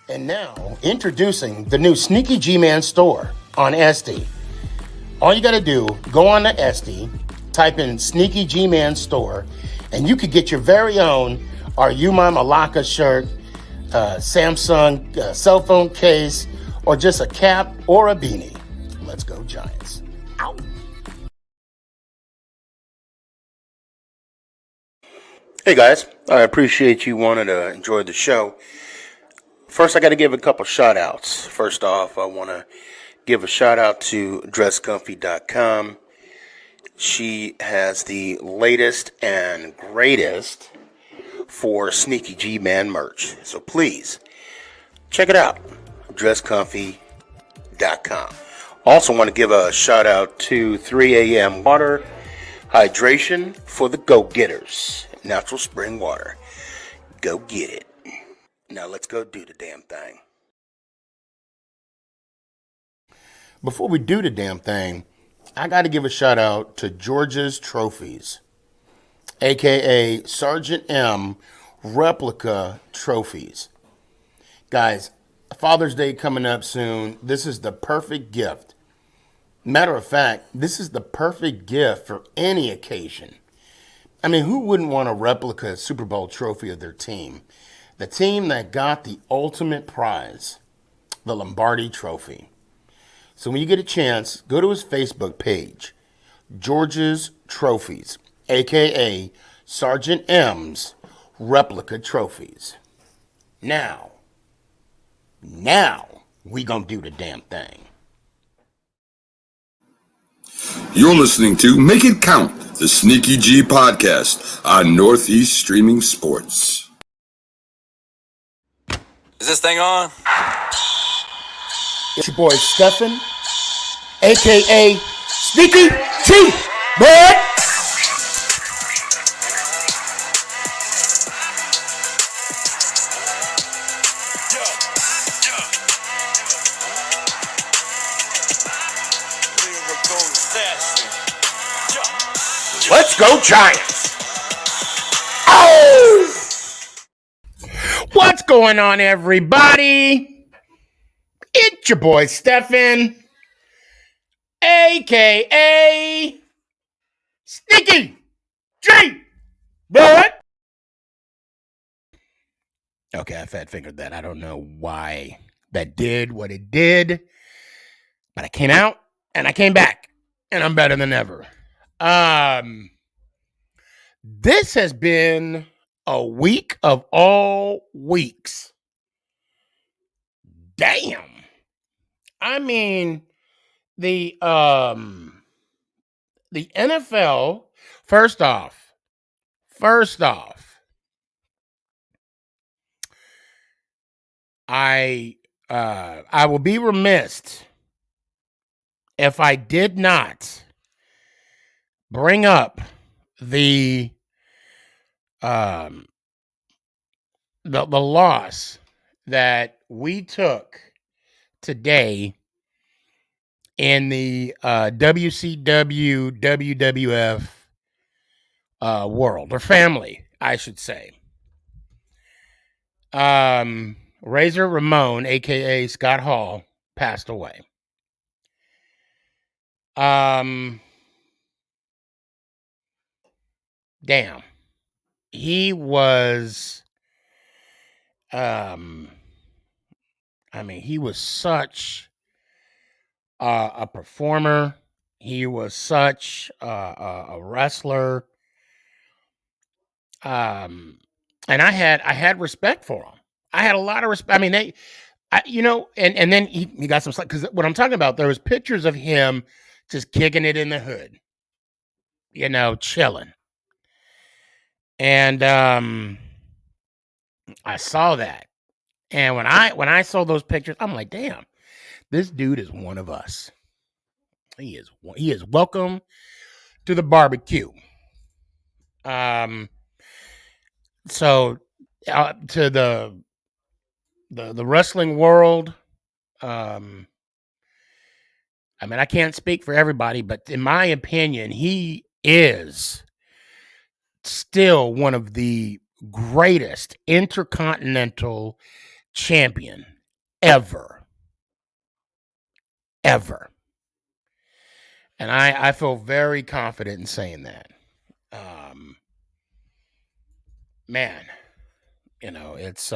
And now, introducing the new SneakyG Man store on SD. All you got to do, go on to SD, type in SneakyG Man store, and you could get your very own Are You My Malacca shirt, Samsung cell phone case, or just a cap or a beanie. Let's go Giants. Ow. Hey guys, I appreciate you wanting to enjoy the show. First, I got to give a couple shout outs. First off, I want to give a shout out to dresscomfy.com. She has the latest and greatest for SneakyG Man merch. So please, check it out. dresscomfy.com. Also want to give a shout out to 3 a.m. Water Hydration for the go-getters. Natural spring water. Go get it. Now let's go do the damn thing. Before we do the damn thing, I got to give a shout out to George's Trophies, aka Sergeant M replica trophies. Guys, Father's Day coming up soon. This is the perfect gift. Matter of fact, this is the perfect gift for any occasion. I mean, who wouldn't want a replica Super Bowl trophy of their team? The team that got the ultimate prize, the Lombardi Trophy. So when you get a chance, go to his Facebook page, George's Trophies, a.k.a. Sergeant M's Replica Trophies. Now, we gonna do the damn thing. You're listening to Make It Count, the SneakyG podcast on Northeast Streaming Sports. Is this thing on? It's your boy Stefan, a.k.a. SneakyG, bud! Let's go Giants! Oh! What's going on, everybody? It's your boy Stefan, a.k.a. SneakyG, bud! Okay, I fat fingered that. I don't know why that did what it did, but I came out and I came back, and I'm better than ever. This has been a week of all weeks. Damn. I mean, the NFL, first off, I will be remiss if I did not bring up the loss that we took today in the WCW WWF world, or family, I should say. Razer Ramon, aka Scott Hall, passed away. Damn. He was, he was such a performer. He was such a wrestler. And I had respect for him. I had a lot of respect. I mean, and then he got some, because what I'm talking about, there was pictures of him just kicking it in the hood, chilling. And I saw that. And when I saw those pictures, I'm like, damn, this dude is one of us. He is welcome to the barbecue. So to the wrestling world, I can't speak for everybody, but in my opinion, he is still one of the greatest intercontinental champion ever. Ever. And I feel very confident in saying that. Man, it's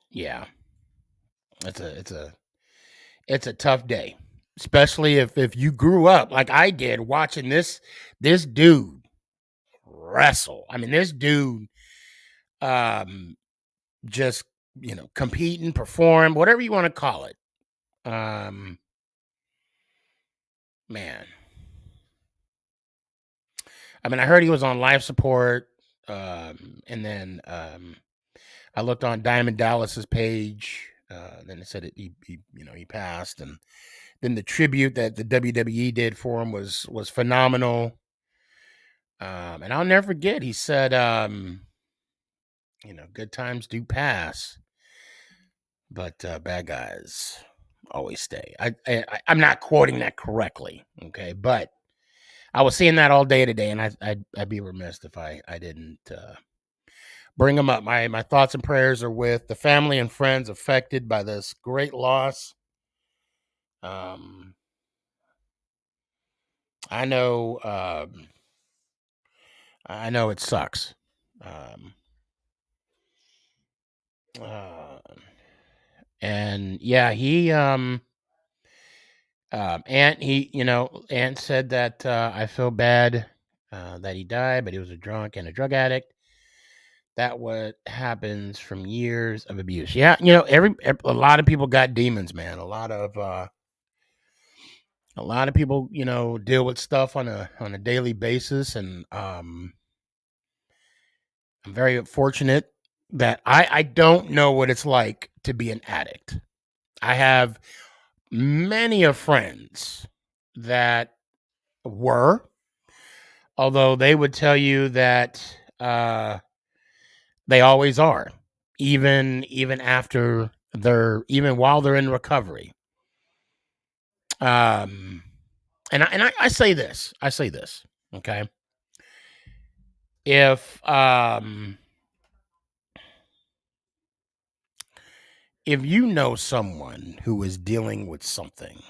yeah, it's a tough day, especially if you grew up like I did watching this dude wrestle. I mean, this dude just compete and perform, whatever you want to call it. Man, I mean, I heard he was on life support, and then I looked on Diamond Dallas's page. Then it said he passed, and then the tribute that the WWE did for him was phenomenal. And I'll never forget. He said, good times do pass, but bad guys always stay. I'm not quoting that correctly, okay, but I was seeing that all day today, and I'd be remiss if I didn't bring them up. My thoughts and prayers are with the family and friends affected by this great loss. I know it sucks. And yeah, Ant said that I feel bad that he died, but he was a drunk and a drug addict. That what happens from years of abuse. Yeah, a lot of people got demons, man. A lot of people, deal with stuff on a daily basis, and I'm very fortunate that I don't know what it's like to be an addict. I have many of friends that were, although they would tell you that they always are, even after even while they're in recovery. And I say this, okay? If you know someone who is dealing with something,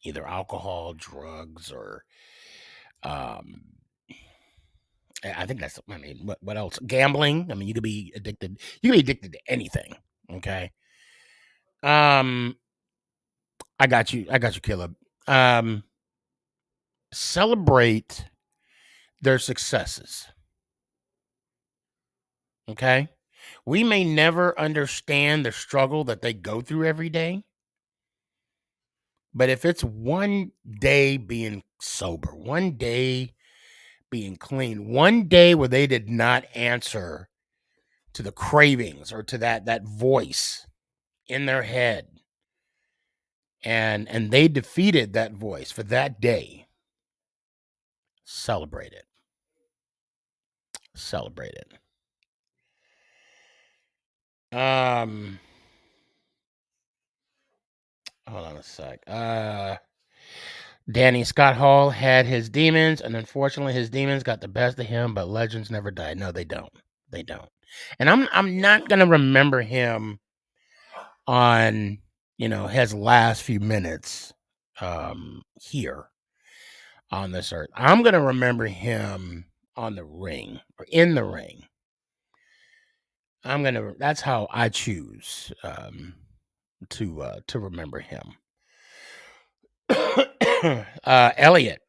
either alcohol, drugs, or I think that's, I mean, what else? Gambling. I mean, you could be addicted. You could be addicted to anything. Okay. I got you, Caleb. Celebrate their successes. Okay. We may never understand the struggle that they go through every day. But if it's one day being sober, one day being clean, one day where they did not answer to the cravings or to that voice in their head, and they defeated that voice for that day, celebrate it. Celebrate it. Hold on a sec. Danny Scott Hall had his demons, and unfortunately his demons got the best of him, but legends never die. No, they don't. They don't. And I'm not gonna remember him on his last few minutes here on this earth. I'm gonna remember him on the ring or in the ring. That's how I choose to remember him. Elliot.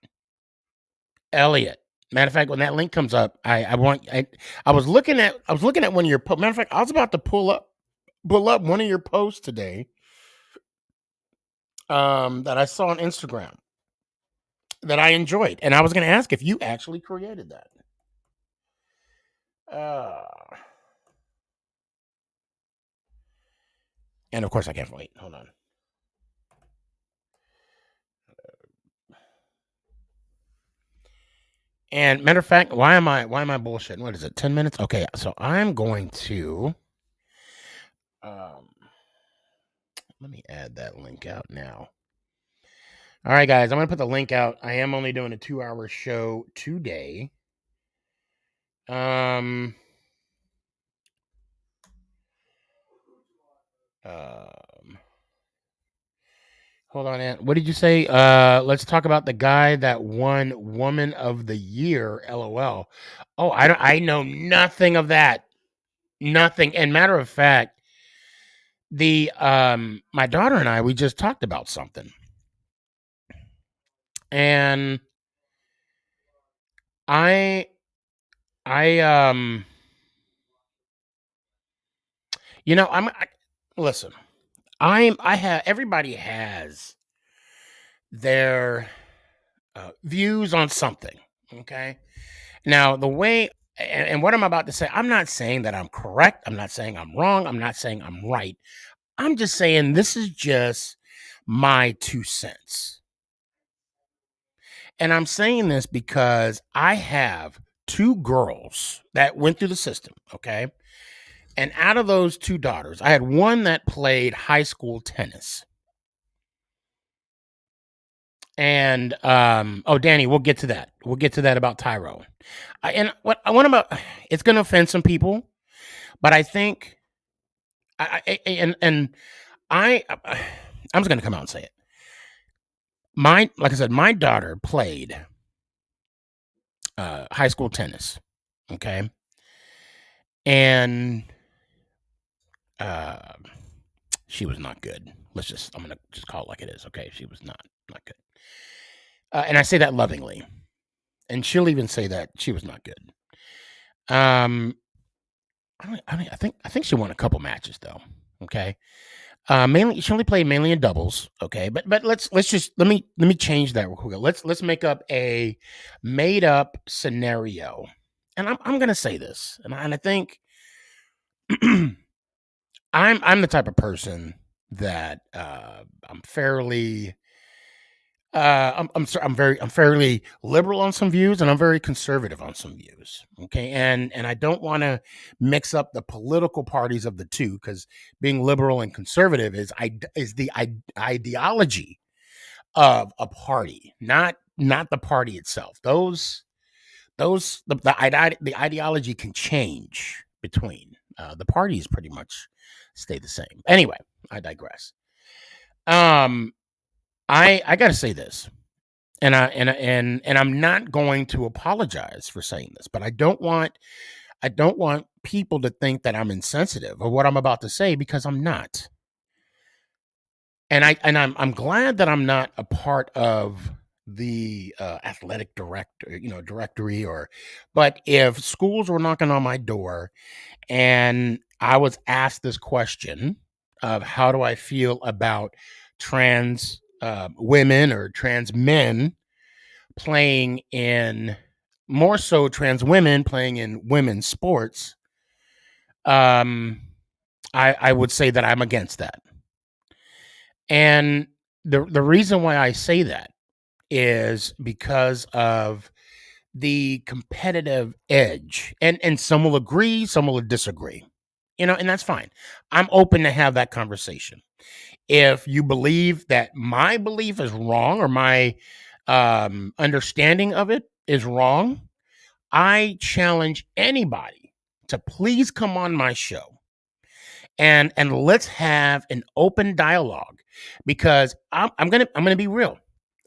Matter of fact, when that link comes up, I was looking at one of your matter of fact, I was about to pull up one of your posts today that I saw on Instagram that I enjoyed, and I was going to ask if you actually created that. And of course I can't wait. Hold on. And matter of fact, why am I bullshitting? What is it? 10 minutes? Okay, so I'm going to let me add that link out now. All right, guys, I'm going to put the link out. I am only doing a 2-hour show today. Um, hold on, Aunt. What did you say? Let's talk about the guy that won Woman of the Year. LOL. Oh, I know nothing of that. Nothing. And matter of fact, my daughter and I, we just talked about something, and I I listen. I have everybody has their views on something. Okay. Now, the way and what I'm about to say, I'm not saying that I'm correct. I'm not saying I'm wrong. I'm not saying I'm right. I'm just saying this is just my 2 cents. And I'm saying this because I have 2 girls that went through the system. Okay. And out of those 2 daughters, I had one that played high school tennis. And oh, Danny, we'll get to that. We'll get to that about Tyrone. And what I want about it's going to offend some people, but I think and I'm just going to come out and say it. Like I said, my daughter played high school tennis. Okay, and she was not good. I'm going to just call it like it is. Okay, she was not good. And I say that lovingly, and she'll even say that she was not good. I think she won a couple matches though. Okay. Mainly she only played mainly in doubles. Okay, but let's just let me change that real quick. Let's make up a made up scenario, and I'm gonna say this, and I think I'm the type of person that I'm fairly I'm fairly liberal on some views, and I'm very conservative on some views. Okay, and I don't want to mix up the political parties of the two, because being liberal and conservative is the ideology of a party, not the party itself. The ideology can change between the parties. Pretty much stay the same. Anyway, I digress. I got to say this, and I'm not going to apologize for saying this, but I don't want people to think that I'm insensitive of what I'm about to say, because I'm not. And I'm glad that I'm not a part of the athletic directory, but if schools were knocking on my door and I was asked this question of how do I feel about trans women or trans men playing in, more so trans women playing in women's sports, I would say that I'm against that. And the reason why I say that is because of the competitive edge. And some will agree, some will disagree. And that's fine. I'm open to have that conversation. If you believe that my belief is wrong, or my understanding of it is wrong, I challenge anybody to please come on my show and let's have an open dialogue, because I'm gonna be real.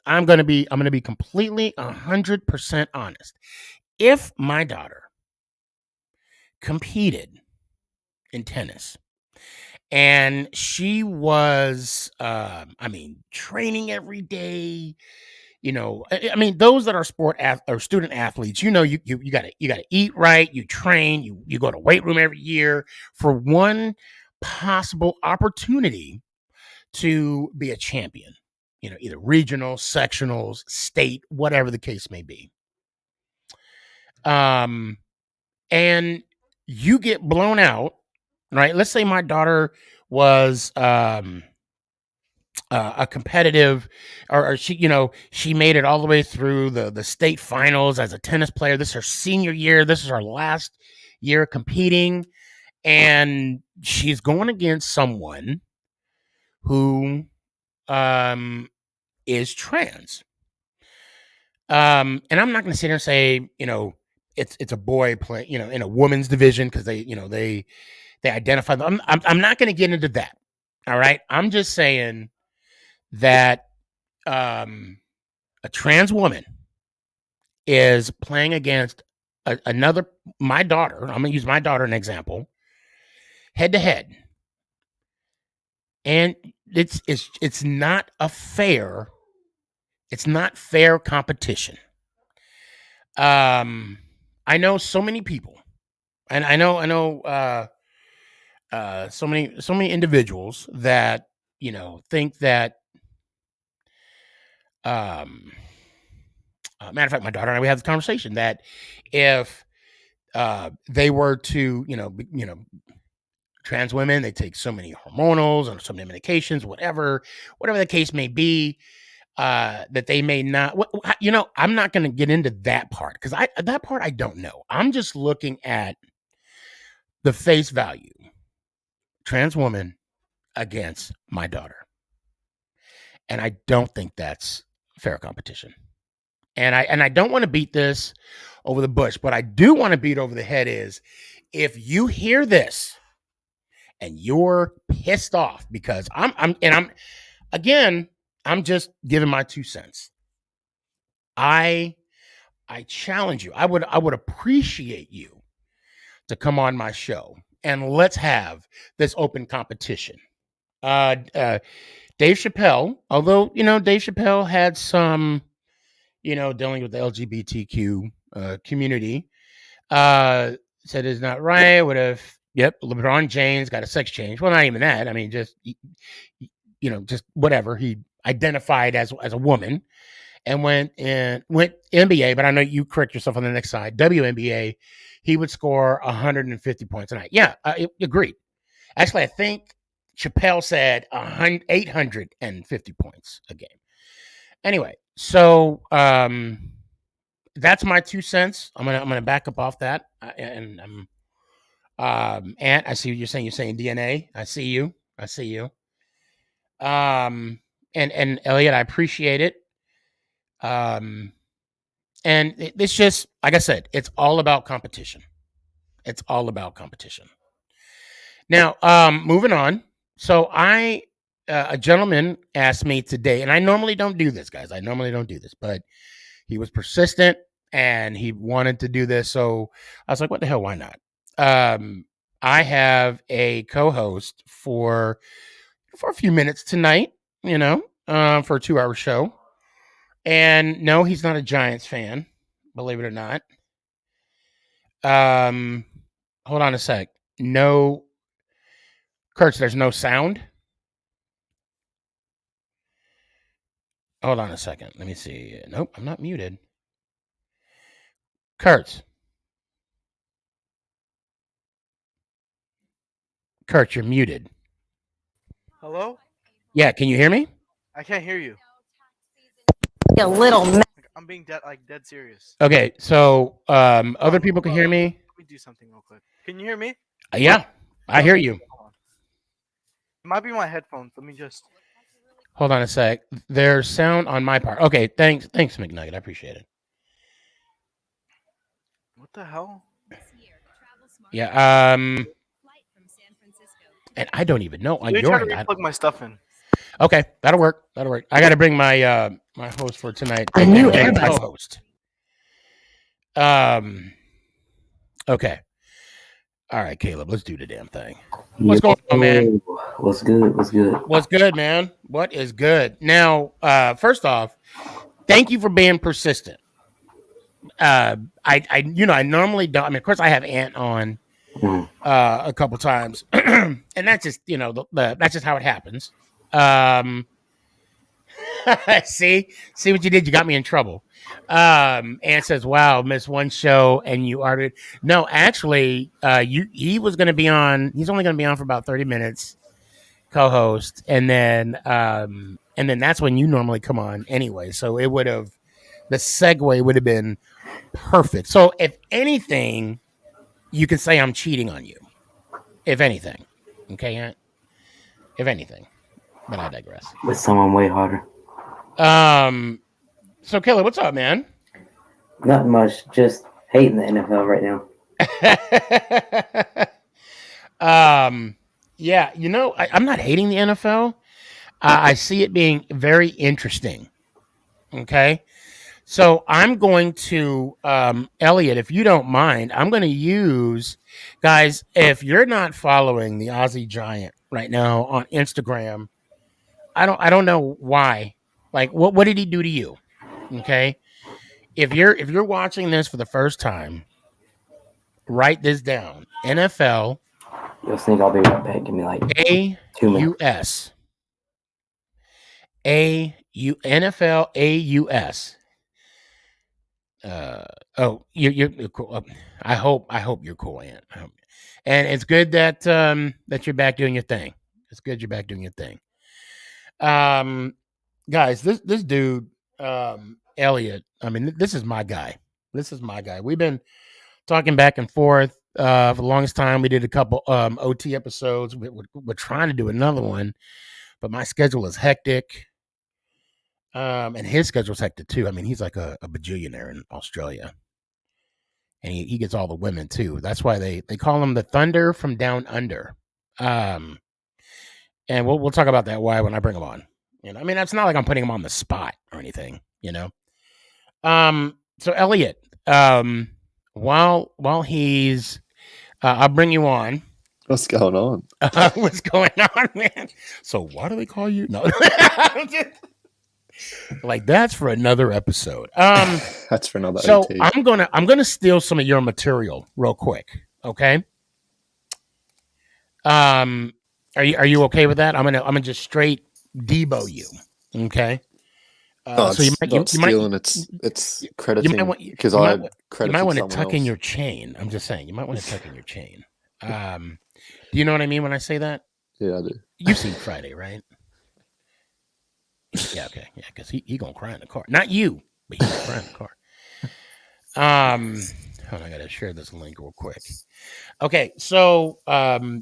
I'm gonna be completely 100% honest. If my daughter competed in tennis and she was, training every day, those that are or student athletes, you gotta eat right, you train, you go to weight room every year for one possible opportunity to be a champion, either regional, sectionals, state, whatever the case may be. And you get blown out, right? Let's say my daughter was a competitive, or she made it all the way through the state finals as a tennis player. This is her senior year. This is her last year competing, and she's going against someone who is trans. And I'm not going to sit here and say, it's a boy play, in a woman's division, because they identify them. I'm not going to get into that. All right. I'm just saying that a trans woman is playing against another, my daughter. I'm going to use my daughter as an example, head to head. And it's not fair competition. I know so many people, and I know so many individuals that think that matter of fact, my daughter and I, we had this conversation that if they were to trans women, they take so many hormonals and so many medications, whatever the case may be, that they may not. I'm not going to get into that part because that part I don't know. I'm just looking at the face value. Trans woman against my daughter, and I don't think that's fair competition. And I don't want to beat this over the bush, but I do want to beat over the head is if you hear this and you're pissed off because I'm just giving my 2 cents. I challenge you. I would appreciate you to come on my show and let's have this open competition. Dave Chappelle, although Dave Chappelle had some dealing with the LGBTQ community, said it's not right. What if LeBron James got a sex change? Well, not even that. I mean, just just whatever. He identified as a woman and went NBA, but I know you correct yourself on the next side. WNBA, he would score 150 points a night. Yeah, I agreed. Actually, I think Chappelle said 850 points a game. Anyway, so that's my 2 cents. I'm gonna back up off that, and Ant, I see what you're saying. You're saying DNA. I see you. And Elliot, I appreciate it. And it's just like I said, it's all about competition. Now, moving on. So a gentleman asked me today, and I normally don't do this, guys. But he was persistent and he wanted to do this. So I was like, what the hell? Why not? I have a co-host for a few minutes tonight, for a 2-hour show. And no, he's not a Giants fan, believe it or not. Hold on a sec. No, Kurtz, there's no sound. Hold on a second. Let me see. Nope, I'm not muted. Kurtz, you're muted. Hello? Yeah, can you hear me? I can't hear you. A little. I'm being dead serious. Okay, so other people can hear me. Let me do something real quick. Can you hear me? Yeah, I hear you. It might be my headphones. Let me just. Hold on a sec. There's sound on my part. Okay, thanks, McNugget. I appreciate it. What the hell? Yeah. And I don't even know on your end. Let me plug my stuff in. Okay, that'll work. I got to bring my my host for tonight. A new airbus co-host. Okay. All right, Caleb. Let's do the damn thing. What's going on, man? What's good? What's good, man? What is good? Now, first off, thank you for being persistent. I normally don't. I mean, of course, I have Ant on a couple times, and that's just that's just how it happens. See what you did? You got me in trouble. Ant says, "Wow, missed one show, and you are." No, actually, he was going to be on. He's only going to be on for about 30 minutes, co-host, and then that's when you normally come on anyway. So it would have the segue would have been perfect. So if anything, you can say I'm cheating on you. If anything, okay, Ant? If anything, but I digress. With someone way harder. So Kelly, what's up, man? Not much. Just hating the NFL right now. Yeah, I'm not hating the NFL. I see it being very interesting. Okay. So I'm going to, Elliot, if you don't mind, I'm going to use, guys, if you're not following the Aussie Giant right now on Instagram, I don't know why. Like, what did he do to you? Okay. If you're watching this for the first time, write this down. NFL Yo, Sneak, I'll be right back. Give me like A 2 minutes. U S A U NFL AUS. You're cool. I hope you're cool, Ant. And it's good that that you're back doing your thing. It's good you're back doing your thing. Guys, this dude, Elliot. I mean, this is my guy. This is my guy. We've been talking back and forth for the longest time. We did a couple OT episodes. We're trying to do another one, but my schedule is hectic. And his schedule's hectic too. I mean, he's like a bajillionaire in Australia. And he gets all the women too. That's why they call him the Thunder from Down Under. And we'll talk about that why when I bring him on. I mean, it's not like I'm putting him on the spot or anything, So Elliot, while he's I'll bring you on. What's going on? What's going on, man? So why do they call you? No. Like that's for another episode. That's for another So OT. I'm gonna steal some of your material real quick. Okay. Are you okay with that? I'm gonna just straight Debo you. Okay. So you might not stealing. It's crediting because I credited you might want to someone tuck in else. your chain. I'm just saying you might want to tuck in your chain. Do you know what I mean when I say that? Yeah, I do. You've seen Friday, right? Yeah, okay. Yeah, because he gonna cry in the car. Not you, but he's gonna cry in the car. Hold on, I gotta share this link real quick. Okay, so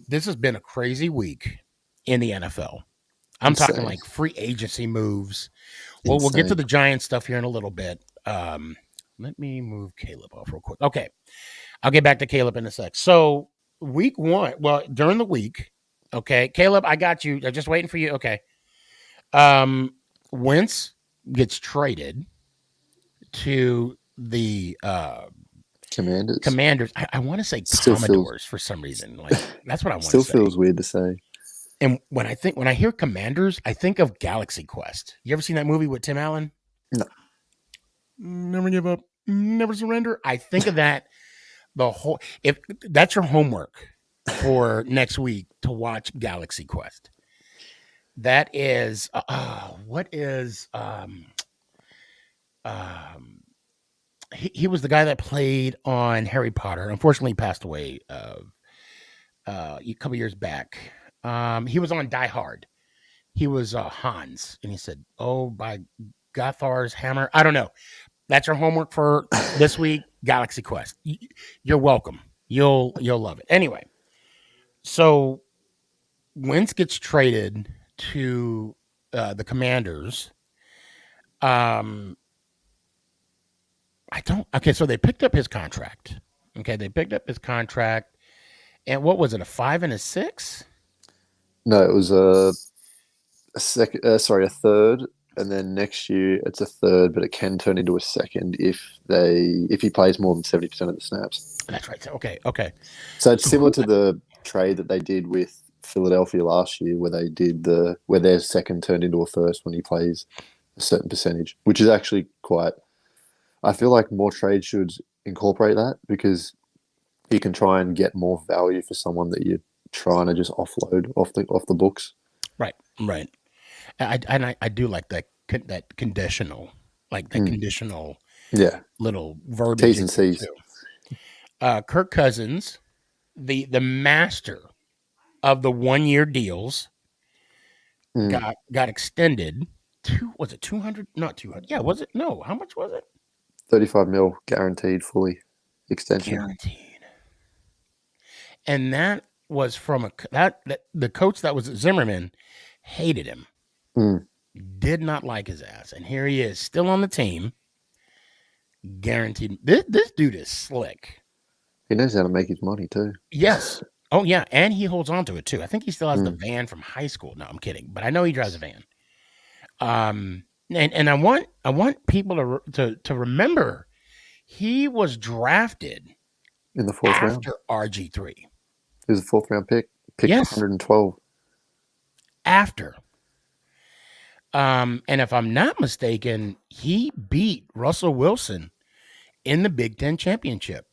this has been a crazy week in the NFL. I'm talking Insane. like free agency moves. Well, we'll get to the Giants stuff here in a little bit. Let me move Caleb off real quick. Okay, I'll get back to Caleb in a sec. So week one, well, during the week, okay, Caleb, I got you. I'm just waiting for you. Okay. Wentz gets traded to the Commanders. I want to say Still Commodores for some reason. Like that's what I want to Still say. feels weird to say. And when I hear Commanders, I think of Galaxy Quest. You ever seen that movie with Tim Allen? No. Never give up, never surrender. I think of that if that's your homework for next week to watch Galaxy Quest. That is what is he was the guy that played on Harry Potter. Unfortunately, he passed away a couple years back. He was on Die Hard. He was Hans, and he said, "Oh, by Gothar's hammer." I don't know. That's your homework for this week. Galaxy Quest. You're welcome. You'll love it. Anyway, so Wentz gets traded to the Commanders. So they picked up his contract. Okay, they picked up his contract. And what was it, a 5 and a 6? No, it was a third, and then next year it's a third, but it can turn into a second if he plays more than 70% of the snaps. That's right. Okay. So it's similar to the trade that they did with Philadelphia last year, where their second turned into a first when he plays a certain percentage, which is actually quite. I feel like more trades should incorporate that because you can try and get more value for someone that you're trying to just offload off the books. Right. I do like that conditional, conditional, yeah, little verbiage. T's and C's. Kirk Cousins, the master of the 1-year deals, got extended to, was it 200? Not 200. Yeah, was it? No. How much was it? 35 mil guaranteed, fully extension. Guaranteed. And that was from the coach that was at Zimmerman hated him. Did not like his ass. And here he is, still on the team. Guaranteed. This dude is slick. He knows how to make his money too. Yes. Oh yeah, and he holds on to it too. I think he still has the Mm. van from high school. No, I'm kidding, but I know he drives a van. And I want people to remember he was drafted In the fourth round. after RG3. He was a fourth round pick. Picked Yes. 112. After. And if I'm not mistaken, he beat Russell Wilson in the Big Ten championship.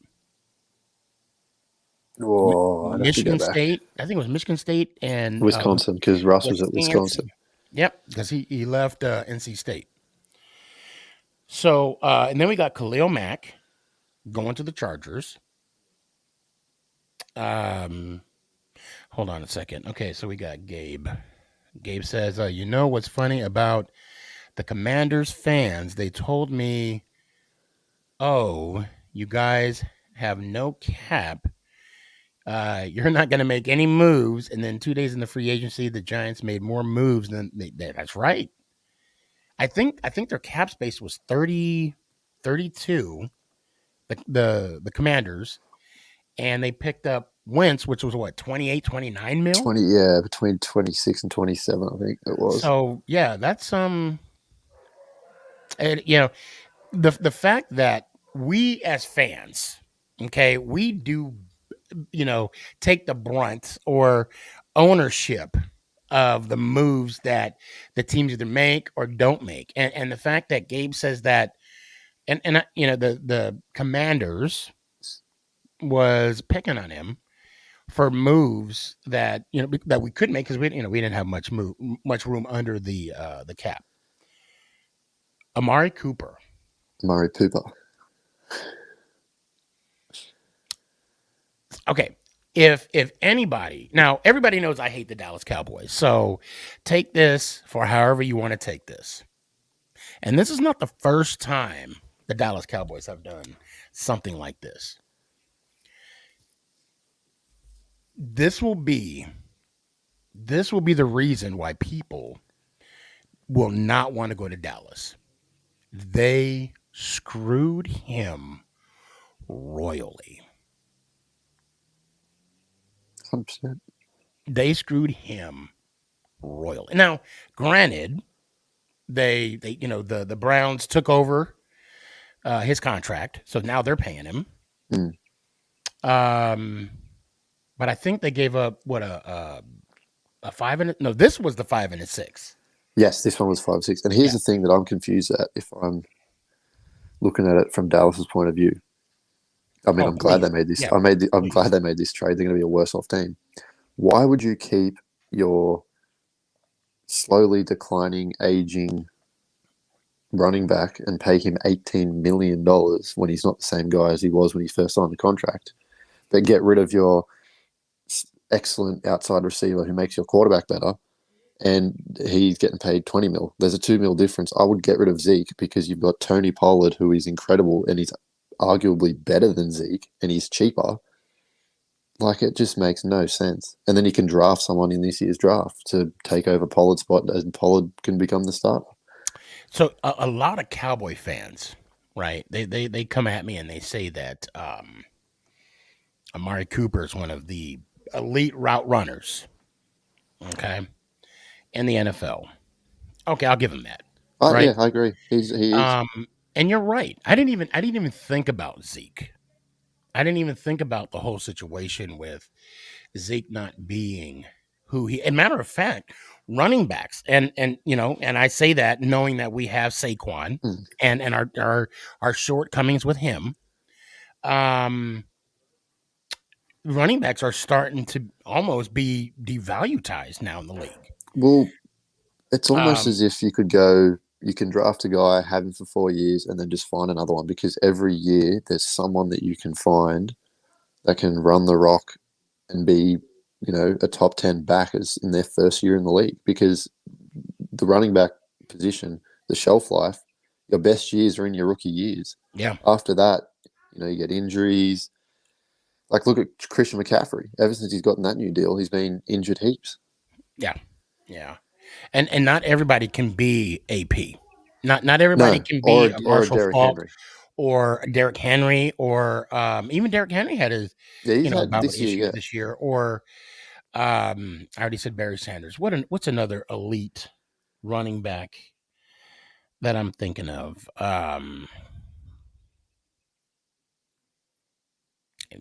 Oh, I'd have to Michigan go back. State. I think it was Michigan State and Wisconsin, because Russ was at Wisconsin. Yep, because he left NC State. So, and then we got Khalil Mack going to the Chargers. Hold on a second. Okay, so we got Gabe. Gabe says, you know what's funny about the Commanders fans? They told me, oh, you guys have no cap. You're not going to make any moves. And then 2 days in the free agency, the Giants made more moves than that's right. I think their cap space was 30, 32, the Commanders, and they picked up Wentz, which was what, 28, 29 mil? 20, yeah, between 26 and 27, I think it was. So yeah, that's and you know, the fact that we as fans, okay, we do, take the brunt or ownership of the moves that the teams either make or don't make. And the fact that Gabe says that, and the Commanders was picking on him for moves that, that we could make because we didn't have much room under the cap. Amari Cooper. Murray Cooper. Okay. If anybody, now everybody knows I hate the Dallas Cowboys, so take this for however you want to take this. And this is not the first time the Dallas Cowboys have done something like this. This will be the reason why people will not want to go to Dallas. They screwed him royally. 100%. They screwed him royally. Now, granted, they the Browns took over his contract, so now they're paying him. But I think they gave up what a 5 and no, this was the 5 and a 6. Yes, this one was 5-6. And here's the thing that I'm confused at if I'm looking at it from Dallas's point of view. I mean, I'm glad they made this. Yeah. I'm glad they made this trade. They're going to be a worse off team. Why would you keep your slowly declining, aging running back and pay him $18 million when he's not the same guy as he was when he first signed the contract, but get rid of your excellent outside receiver who makes your quarterback better, and he's getting paid $20 million? There's a $2 million difference. I would get rid of Zeke because you've got Tony Pollard, who is incredible, and he's arguably better than Zeke, and he's cheaper. Like, it just makes no sense. And then you can draft someone in this year's draft to take over Pollard's spot, and Pollard can become the starter. So a lot of Cowboy fans, right? They come at me and they say that Amari Cooper is one of the elite route runners, okay, in the NFL. Okay, I'll give him that. Right? Yeah, I agree. He is. And you're right. I didn't even think about Zeke. I didn't even think about the whole situation with Zeke not being who he. As a matter of fact, running backs, and I say that knowing that we have Saquon and our shortcomings with him. Running backs are starting to almost be devalued now in the league. Well, it's almost as if you could go. You can draft a guy, have him for 4 years, and then just find another one, because every year there's someone that you can find that can run the rock and be, a top 10 backers in their first year in the league. Because the running back position, the shelf life, your best years are in your rookie years. Yeah. After that, you get injuries. Like, look at Christian McCaffrey. Ever since he's gotten that new deal, he's been injured heaps. Yeah. Yeah. And not everybody can be AP. Not everybody can be a Marshall Faulk or Derrick Henry, or even Derrick Henry had his, Yeah, he's had about this year. issues Yeah, this year. Or I already said Barry Sanders. What's another elite running back that I'm thinking of?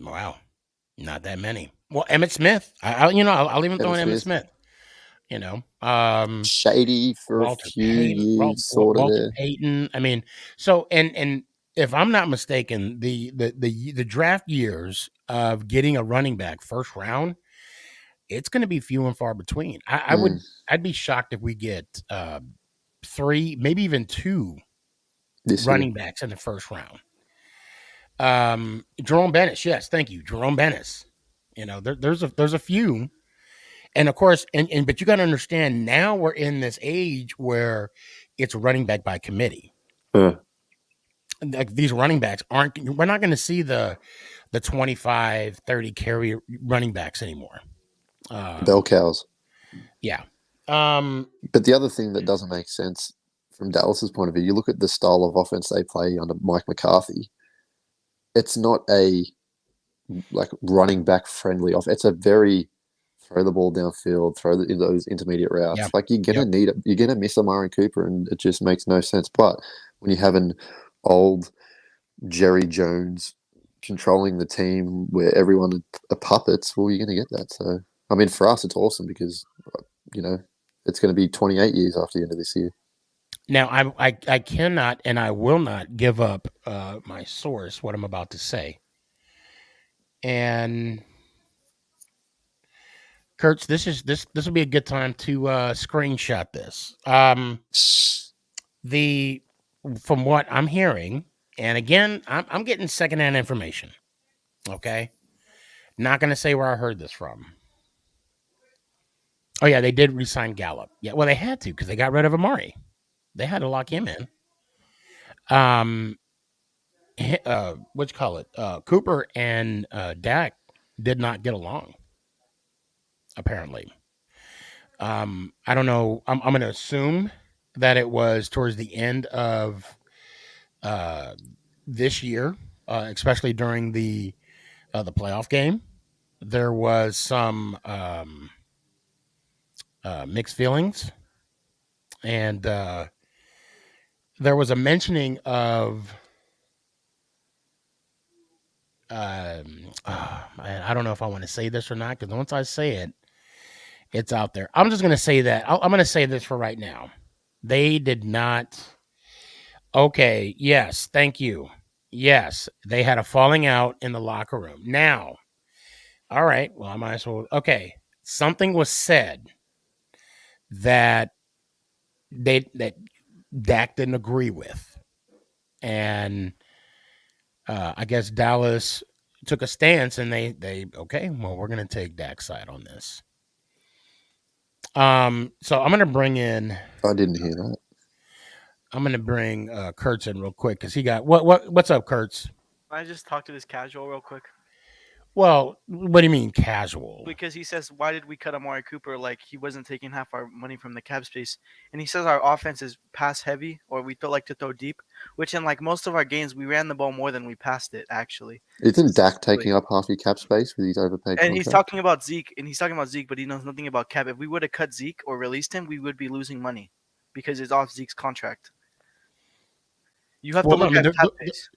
Wow, not that many. Well, Emmitt Smith. I'll even throw Kevin in Emmitt Smith, Smith. Um, shady for a few years, sort of Walter there. Payton. I mean, so and if I'm not mistaken, the draft years of getting a running back first round, it's going to be few and far between. I'd be shocked if we get 3, maybe even 2 This year. running backs in the first round. Jerome Bennis, yes, thank you, Jerome Bennis. There's a few. And of course, but you got to understand, now we're in this age where it's running back by committee. Yeah. Like, these running backs we're not going to see the 25, 30 carry running backs anymore. Bell cows. Yeah. But the other thing that doesn't make sense from Dallas's point of view, you look at the style of offense they play under Mike McCarthy. It's not a running back friendly off. It's a very throw the ball downfield, in those intermediate routes. Yeah. Like, you're gonna miss Amari Cooper, and it just makes no sense. But when you have an old Jerry Jones controlling the team where everyone are puppets, well, you're gonna get that. So, I mean, for us, it's awesome because it's going to be 28 years after the end of this year. Now, I cannot and I will not give up my source, what I'm about to say. And Kurtz, this will be a good time to screenshot this. From what I'm hearing, and again, I'm getting secondhand information. Okay, not going to say where I heard this from. Oh yeah, they did re-sign Gallup. Yeah, well, they had to because they got rid of Amari. They had to lock him in. What you call it? Cooper and Dak did not get along. Apparently, I don't know. I'm going to assume that it was towards the end of this year, especially during the playoff game. There was some mixed feelings, and there was a mentioning of. I don't know if I want to say this or not, because once I say it, it's out there. I'm just going to say that. I'm going to say this for right now. They did not. Okay. Yes. Thank you. Yes. They had a falling out in the locker room. Now, all right. Well, I might as well. Okay. Something was said that that Dak didn't agree with. And I guess Dallas took a stance, and they okay, well, we're going to take Dak's side on this. So I'm going to bring in. I didn't hear that. I'm going to bring Kurtz in real quick because he got what's up, Kurtz? Can I just talk to this casual real quick? Well, what do you mean casual? Because he says, why did we cut Amari Cooper? Like, he wasn't taking half our money from the cap space. And he says our offense is pass heavy, or we like to throw deep, which in like most of our games, we ran the ball more than we passed it, actually. Isn't Dak taking up half your cap space with his overpaid And he's contract? talking about Zeke, but he knows nothing about cap. If we would have cut Zeke or released him, we would be losing money because it's off Zeke's contract. You have to look at cap space.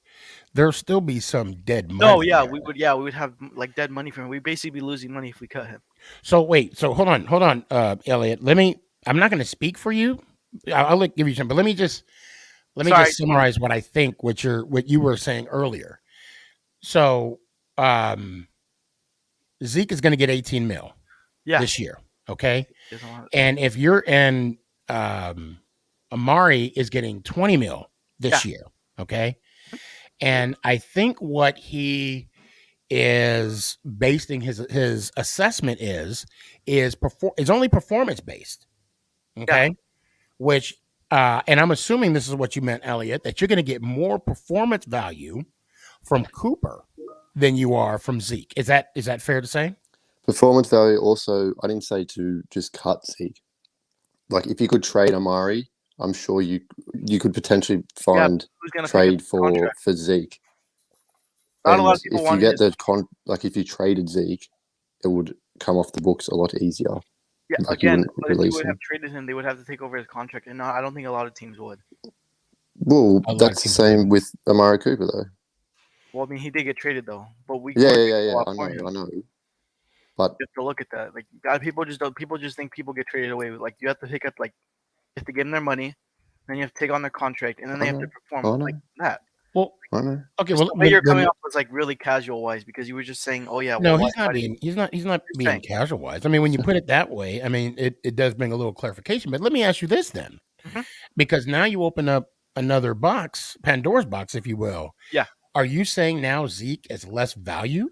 There'll still be some dead money. No, yeah, we would have like dead money for him. We'd basically be losing money if we cut him. So wait, hold on, Elliot. I'm not going to speak for you. I'll give you some, but let me just summarize what I think. What you were saying earlier. So, Zeke is going to get 18 mil this year. Okay, and if you're and Amari is getting 20 mil this year. Okay. And I think what he is basing his assessment is only performance based. Okay. Yeah. Which, and I'm assuming this is what you meant, Elliot, that you're going to get more performance value from Cooper than you are from Zeke. Is that fair to say? Performance value also, I didn't say to just cut Zeke. Like, if you could trade Amari, I'm sure you could potentially find who's gonna pick up trade the contract? for Zeke. Not a lot And of people if you wanted get his. if you traded Zeke, it would come off the books a lot easier. Yeah, Like you again, wouldn't but if you release would have him. traded him, they would have to take over his contract, and I don't think a lot of teams would. Well, A lot of that's the teams same wouldn't. with Amari Cooper, though. Well, I mean, he did get traded though, but we Yeah, weren't yeah, yeah, taking a yeah. lot I for him. know. But You have to look at that. Like, people just don't. People just think people get traded away. Like, you have to pick up. Like, you have to give them their money, then you have to take on their contract, and then they I have to know, perform I know, like that. Well, I know. okay. Just Well, the way you're coming then up was like really casual wise because you were just saying, "Oh yeah, no, well, he's not being he's not Just being saying. casual wise. I mean, when you put it that way, I mean, it does bring a little clarification. But let me ask you this then, Mhm. because now you open up another box, Pandora's box, if you will. Yeah. Are you saying now Zeke is less value?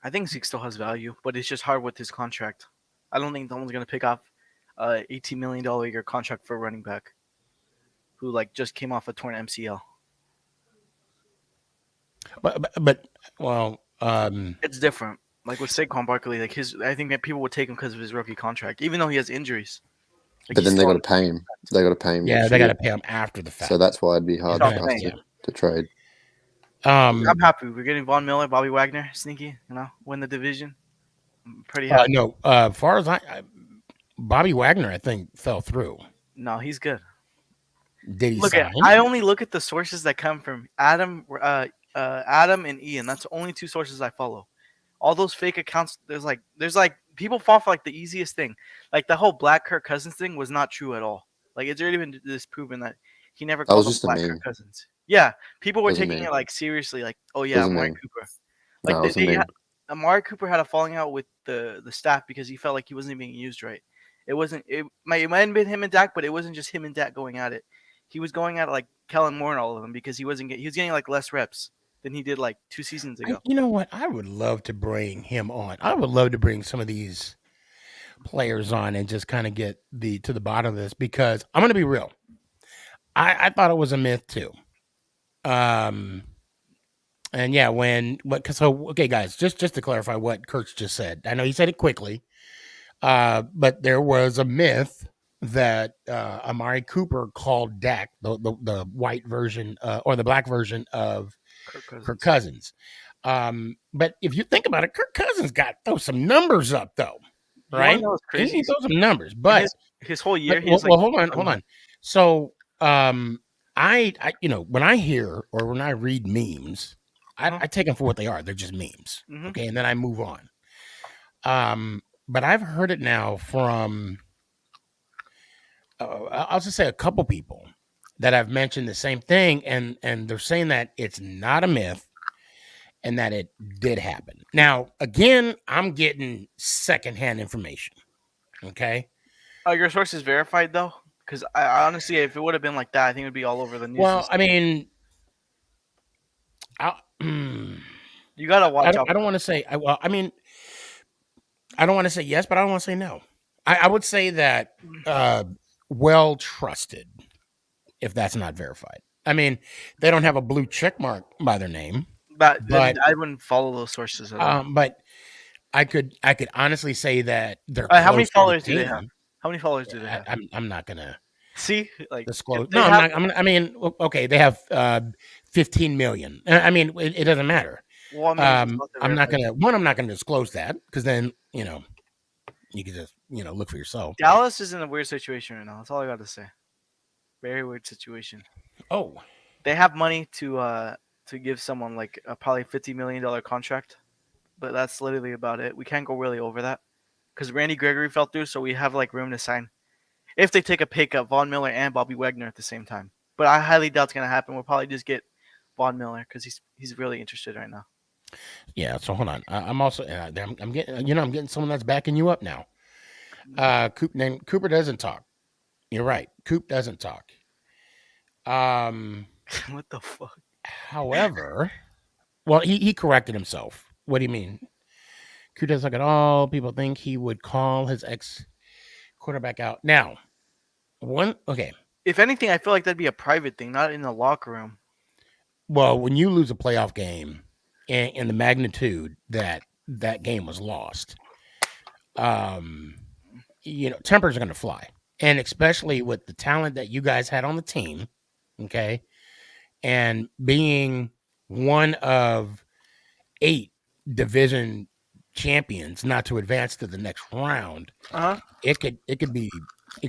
I think Zeke still has value, but it's just hard with his contract. I don't think someone's gonna pick off $18 million a year contract for a running back who like just came off a torn MCL. But well, It's different. Like with Saquon Barkley, like I think that people would take him because of his rookie contract, even though he has injuries. Like But he's then they still got to pay him. They got to pay him yeah, next they got year. to pay him after the fact. So that's why it'd be He's hard not for us paying. to trade. I'm happy. We're getting Von Miller, Bobby Wagner, sneaky. Win the division. I'm pretty happy. No, as far as Bobby Wagner, I think fell through. No, he's good. Did he Look sign? at I only look at the sources that come from Adam and Ian. That's the only two sources I follow. All those fake accounts. There's like people fall for like the easiest thing. Like the whole Black Kirk Cousins thing was not true at all. Like it's already been disproven that he never That was called him just a Black meme. Kirk Cousins. Yeah, people were It was a taking meme. it like seriously. Like, oh It yeah, was a Amari meme. Cooper. No, Like it was a meme. Amari Cooper had a falling out with the staff because he felt like he wasn't being used right. It wasn't. It might have been him and Dak, but it wasn't just him and Dak going at it. He was going at it like Kellen Moore and all of them because he was getting like less reps than he did like 2 seasons ago. You know what? I would love to bring him on. I would love to bring some of these players on and just kind of get to the bottom of this because I'm going to be real. I thought it was a myth too. And yeah, okay, guys, just to clarify what Kurtz just said. I know he said it quickly, but there was a myth that Amari Cooper called Dak the white version or the black version of Kirk Cousins. But if you think about it, Kirk Cousins got throw some numbers up though, right? He throws some numbers, but his whole year. Hold on. So, I when I hear or when I read memes, I take them for what they are. They're just memes, okay, and then I move on. But I've heard it now from I'll just say a couple people that have mentioned the same thing, and they're saying that it's not a myth and that it did happen. Now, again, I'm getting secondhand information. Okay. Are your sources verified though? Because I honestly, if it would have been like that, I think it would be all over the news. Well, I mean, you gotta watch out. I don't want to say. I don't want to say yes, but I don't want to say no. I would say that well trusted, if that's not verified. I mean, they don't have a blue check mark by their name, but I wouldn't follow those sources at all. But I could honestly say that they're. How many followers do they have? How many followers do they have? I'm not gonna see like disclose. No, I'm not. I mean, okay, they have 15 million. I mean, it doesn't matter. Well, I mean, I'm not gonna disclose that because then you can just look for yourself. Dallas is in a weird situation right now. That's all I got to say. Very weird situation. Oh, they have money to give someone like a probably $50 million contract, but that's literally about it. We can't go really over that because Randy Gregory fell through, so we have like room to sign if they take a pay cut, Von Miller and Bobby Wagner at the same time. But I highly doubt it's gonna happen. We'll probably just get Von Miller because he's really interested right now. Yeah. So hold on. I'm also I'm getting I'm getting someone that's backing you up now. Cooper doesn't talk. You're right. Coop doesn't talk. What the fuck? However, well, he corrected himself. What do you mean? Coop doesn't talk at all. People think he would call his ex quarterback out. Now, okay. If anything, I feel like that'd be a private thing, not in the locker room. Well, when you lose a playoff game and the magnitude that game was lost, tempers are going to fly. And especially with the talent that you guys had on the team, okay, and being one of 8 division champions, not to advance to the next round, it could be it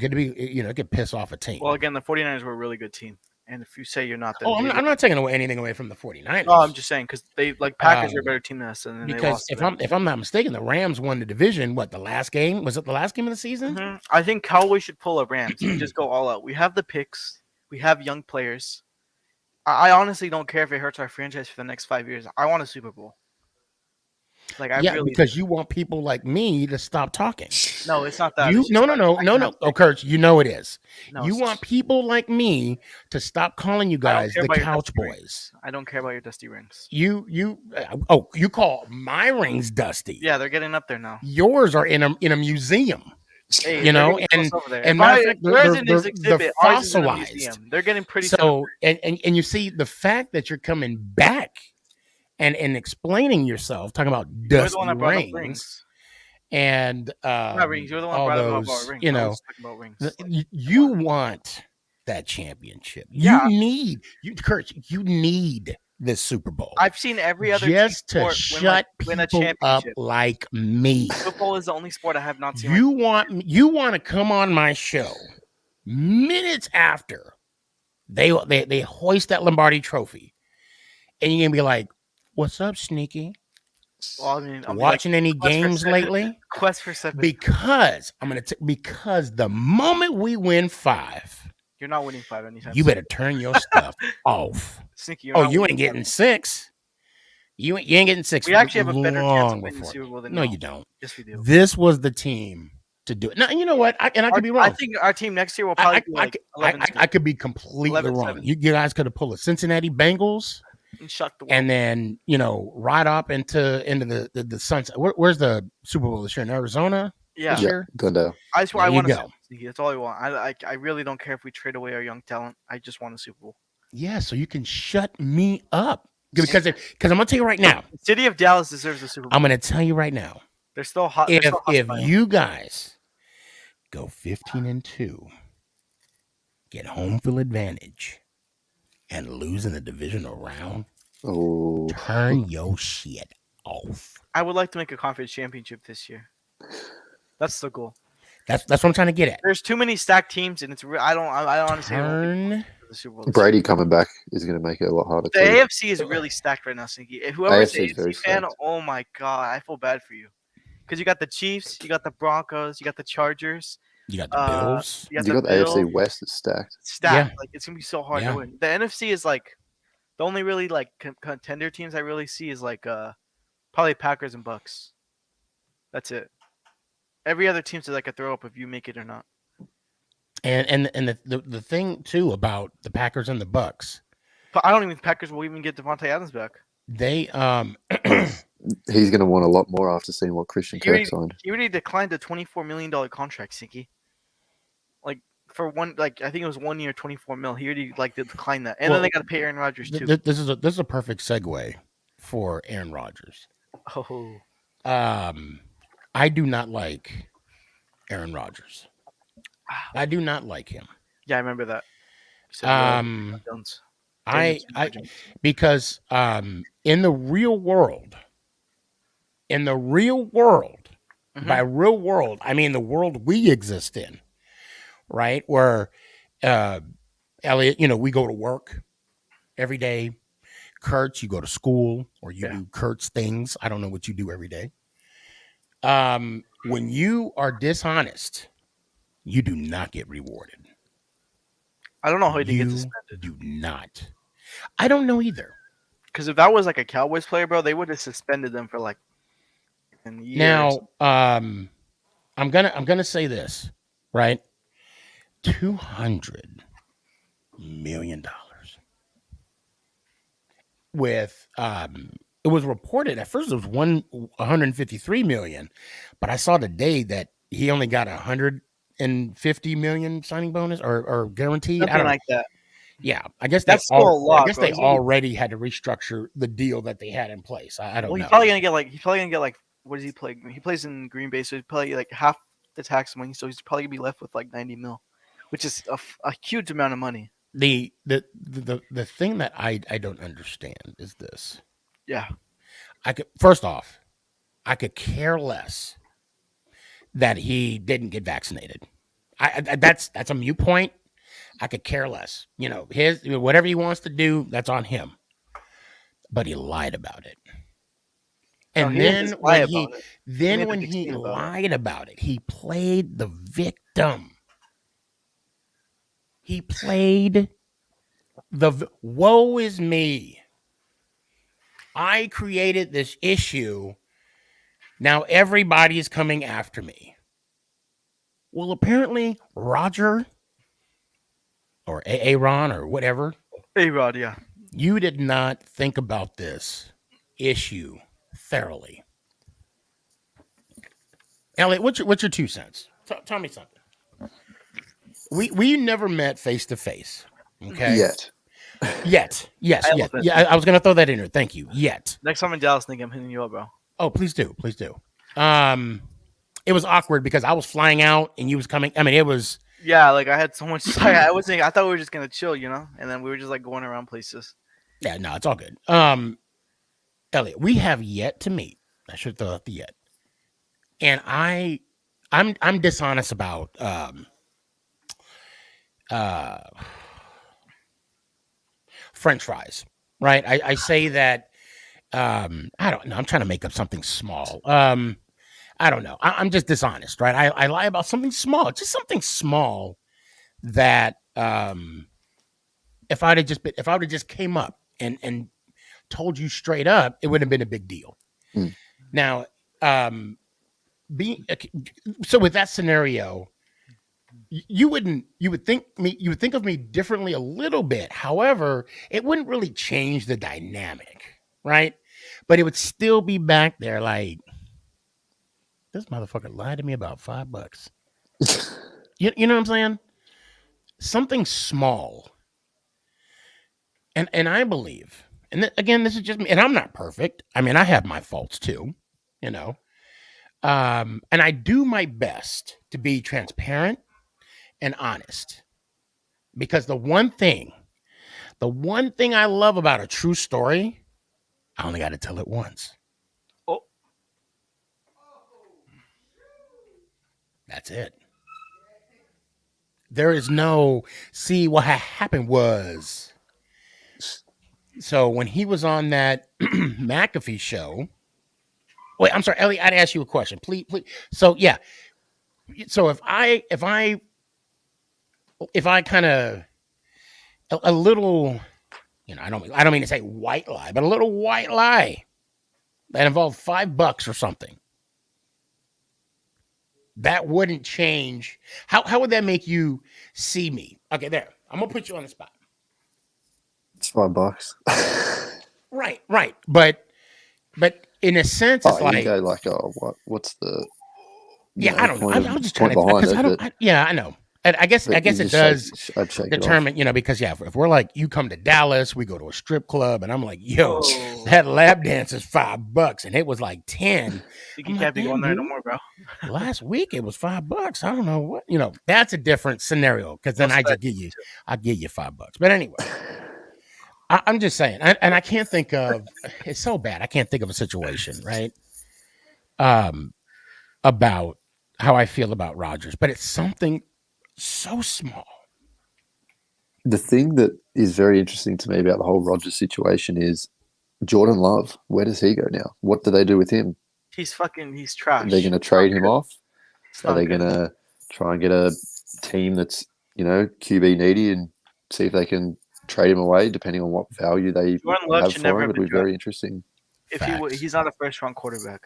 could piss off a team. Well, again, the 49ers were a really good team. And if you say you're not, then I'm not taking anything away from the 49ers. No, I'm just saying because they Packers are a better team than us, and then because they lost if I'm not mistaken, the Rams won the division. What, the last game? Was it the last game of the season? Mm-hmm. I think Cowboys should pull a Rams and just go all out. We have the picks. We have young players. I honestly don't care if it hurts our franchise for the next 5 years. I want a Super Bowl. Because you want people like me to stop talking. No, it's not that. No. Oh, Kurt, you know it is. No, you want people like me to stop calling you guys the Couch Boys. I don't care about your dusty rings. You call my rings dusty. Yeah, they're getting up there now. Yours are in a museum. Hey, and they're fossilized. They're getting pretty. So and you see the fact that you're coming back and explaining yourself, talking about dusty rings. And not rings. You're the one all brought those, about rings. you know, about rings. You want that championship. Yeah. Kurt, you need this Super Bowl. I've seen every other just to shut win a people up like me. Football is the only sport I have not seen. You want to come on my show minutes after they hoist that Lombardi trophy, and you're gonna be like, "What's up, Sneaky? Well, I mean, I'm watching any games lately?" Quest for 7. Because because the moment we win 5. You're not winning 5 anytime. You better turn your stuff off. Sneaky, you ain't getting 6. You ain't getting 6. We actually have a better chance of winning the Super Bowl than no, you don't. Yes, we do. This was the team to do it. Now, you know what? I could be wrong. I think our team next year will probably be like 11. I could be completely wrong. You guys could have pulled a Cincinnati Bengals and shut the world. And then ride up into the sunset. Where's the Super Bowl this year? In Arizona? Yeah, Glendale. I swear, I want to. That's all I want. I really don't care if we trade away our young talent. I just want a Super Bowl. Yeah, so you can shut me up because I'm gonna tell you right now. The city of Dallas deserves a Super Bowl. I'm gonna tell you right now. They're still hot. If you guys go 15-2, get home field advantage, and lose in the divisional round, turn your shit off. I would like to make a conference championship this year. That's the goal. That's what I'm trying to get at. There's too many stacked teams, and it's I honestly turn. The Super Bowl Brady coming back is going to make it a lot harder. The AFC is really stacked right now, Sneaky. Whoever's an AFC fan, stacked. Oh my god, I feel bad for you, because you got the Chiefs, you got the Broncos, you got the Chargers, you got the Bills, you got the AFC West that's stacked. Yeah. Like it's gonna be so hard to win. The NFC is like the only really like contender teams I really see is like probably Packers and Bucks. That's it. Every other team's like a throw up if you make it or not. And the thing too about the Packers and the Bucks, but I don't even think Packers will even get Devontae Adams back. They he's going to want a lot more after seeing what Christian Kirk signed. He already declined the $24 million contract, Sinky. Like for one, like I think it was 1 year, $24 million. He already declined that, and then they got to pay Aaron Rodgers too. This is a perfect segue for Aaron Rodgers. Oh, I do not like Aaron Rodgers. I do not like him. Yeah, I remember that. Because in the real world, mm-hmm. by real world, I mean the world we exist in, right? Where Elliot, we go to work every day. Kurtz, you go to school, or you do Kurtz things. I don't know what you do every day. When you are dishonest, you do not get rewarded. I don't know how he did get suspended. Do not. I don't know either. Because if that was like a Cowboys player, bro, they would have suspended them for like years. Now, I'm gonna say this, right? $200 million. With it was reported at first it was 153 million, but I saw today that he only got 150 million signing bonus or guaranteed. Something like that. Yeah, I guess that's still a lot. I guess they already had to restructure the deal that they had in place. I don't know. He's probably gonna get like what does he play? He plays in Green Bay, so he's probably like half the tax money, so he's probably gonna be left with like 90 mil, which is a huge amount of money. The thing that I don't understand is this. Yeah. First off, I could care less that he didn't get vaccinated. That's a moot point. I could care less. Whatever he wants to do, that's on him. But he lied about it. And then when he lied about it, he played the victim. He played woe is me. I created this issue. Now everybody's coming after me. Well, apparently Roger or Aaron or whatever. A-Rod, yeah. You did not think about this issue thoroughly. Elliot, what's your 2 cents? Tell me something. We never met face to face. Okay. Yet. Yes. Yeah. I was gonna throw that in there. Thank you. Yet. Next time in Dallas, nigga, I'm hitting you up, bro. Oh, please do. It was awkward because I was flying out and you was coming. I mean, it was. Yeah, like I had so much. I thought we were just gonna chill, and then we were just like going around places. Yeah, no, it's all good. Elliot, we have yet to meet. I should throw out the yet. And I'm dishonest about French fries, right? I say that I don't know. I'm trying to make up something small. I don't know. I'm just dishonest, right? I lie about something small, just something small that if I would have just came up and told you straight up, it wouldn't have been a big deal. Now, so with that scenario, you would think of me differently a little bit. However, it wouldn't really change the dynamic, right? But it would still be back there like, this motherfucker lied to me about $5. You know what I'm saying? Something small. And I believe, and again, this is just me, and I'm not perfect. I mean, I have my faults too, and I do my best to be transparent and honest, because the one thing I love about a true story, I only got to tell it once. Oh, that's it. There is no, see, what happened was, so when he was on that McAfee show, wait, I'm sorry, Ellie, I'd ask you a question, please. So yeah, so if I kind of a little, I don't mean to say white lie, but a little white lie that involved $5 or something, that wouldn't change. How would that make you see me? Okay, there. I'm gonna put you on the spot. It's $5. Right. But in a sense, it's like, you go like, what's the? I don't know. I'm just trying to, because I don't. I know. And I guess it does determine, because if we're like, you come to Dallas, we go to a strip club, and I'm like, yo, that lap dance is $5, and it was like 10. You can't be going there no more, bro. Last week it was $5. I don't know what, that's a different scenario, because then I'll give you $5. But anyway, I'm just saying, and I can't think of, it's so bad, I can't think of a situation, right? About how I feel about Rodgers, but it's something so small. The thing that is very interesting to me about the whole Rodgers situation is Jordan Love. Where does he go now? What do they do with him? He's trash. Are they going to trade him off? Are they going to try and get a team that's, QB needy and see if they can trade him away, depending on what value they have for him? It would be very interesting. If he's not a first-round quarterback.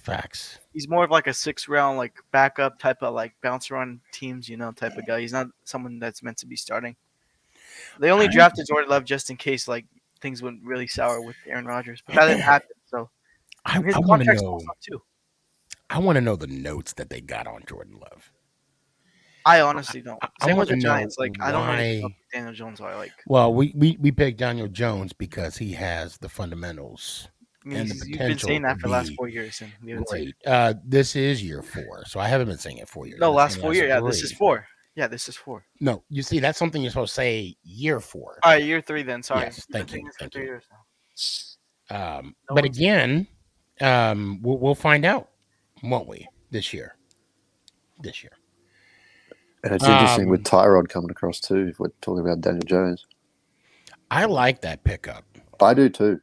Facts. He's more of like a 6th round, like backup type of like bounce around teams, type of guy. He's not someone that's meant to be starting. They only drafted Jordan Love just in case like things went really sour with Aaron Rodgers, but that didn't happen. So I want to know too. I want to know the notes that they got on Jordan Love. I honestly don't. Same with the Giants. Like I don't really know who Daniel Jones are like. Well, we picked Daniel Jones because he has the fundamentals I mean, and the you've been saying potential to that for the last be 4 years, and we haven't seen it. great. This is year 4, so I haven't been saying it 4 years. No, I've been last saying 4 years. Yeah, this is 3. 4. Yeah, this is 4. No, you see, that's something you're supposed to say year 4. All right, year 3 then. Sorry. Yes, You've been thank saying you, this for thank 3 you. years now. No But one's- again, we'll find out, won't we? This year. And it's interesting with Um, Tyrod coming across too, if we're talking about Daniel Jones. I like that pickup. I do too.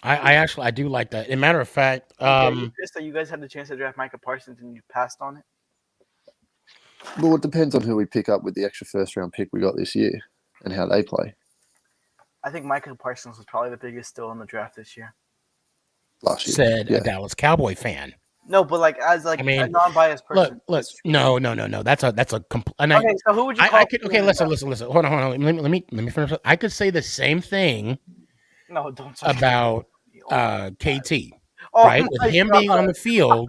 I do like that. As a matter of fact, Are you pissed that you guys had the chance to draft Micah Parsons and you passed on it? Well, it depends on who we pick up with the extra first-round pick we got this year and how they play. I think Micah Parsons was probably the biggest steal in the draft this year. Last year, said yeah. a Dallas Cowboy fan. No, but like as like I mean, a non-biased person. Look. it's true. No. That's a Okay, so who would you call? I could. Okay, listen. Hold on. Let me finish. I could say the same thing No, don't say about Oh, KT, oh right? my With him God. being on the field,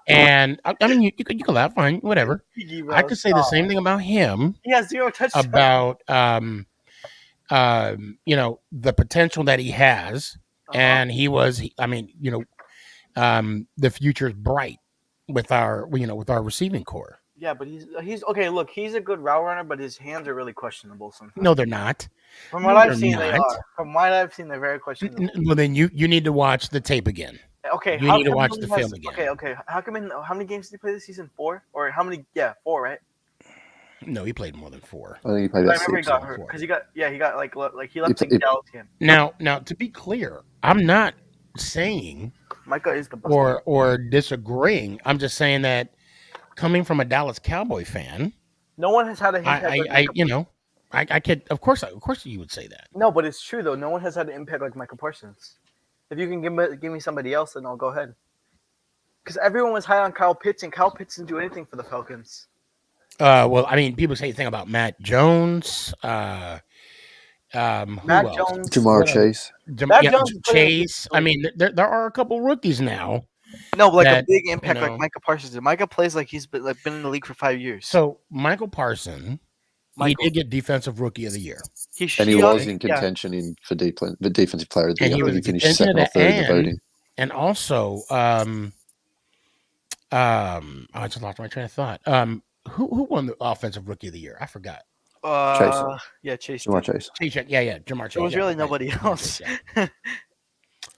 and I mean, you could laugh, fine, whatever. SneakyG, bro, I could say the stop. same thing about him, He has 0 touchdowns. about the potential that he has, and he was. I mean, the future's bright with our receiving core. Yeah, but he's okay. Look, he's a good route runner, but his hands are really questionable sometimes. No, they're not. From what I've seen, they are. From what I've seen, they're very questionable. Well, then you need to watch the tape again. Okay, You how need to come watch he the has- film again. Okay. How come? How many games did he play this season? 4 or how many? Yeah, 4, right? No, he played more than 4. I think he played I about remember he 6. got hurt because he got like he left He- the Dallas game. Now, to be clear, I'm not saying Micah is the best. or disagreeing. I'm just saying that coming from a Dallas Cowboy fan, No one has had an impact. like Micah. I could, of course you would say that. No, but it's true though. No one has had an impact like Micah Parsons. If you can give me somebody else, then I'll go ahead. Because everyone was high on Kyle Pitts, and Kyle Pitts didn't do anything for the Falcons. Well, I mean, people say the thing about Matt Jones. Who Matt else? Jones, Jamar Chase. Matt Jones is playing Chase. I mean, there are a couple rookies now. no, like that, a big impact you know- like Micah Parsons did. Micah plays like he's been in the league for 5 years. So Michael Parson, he did get Defensive Rookie of the Year. And he was in contention for the defensive player of the And year. he was He in finished contention second or of third in that, the voting. And also, I just lost my train of thought. Who won the Offensive Rookie of the Year? I forgot. Yeah, Chase. Jamar Chase. Yeah, Jamar Chase. There was yeah, really right. nobody else. Yeah.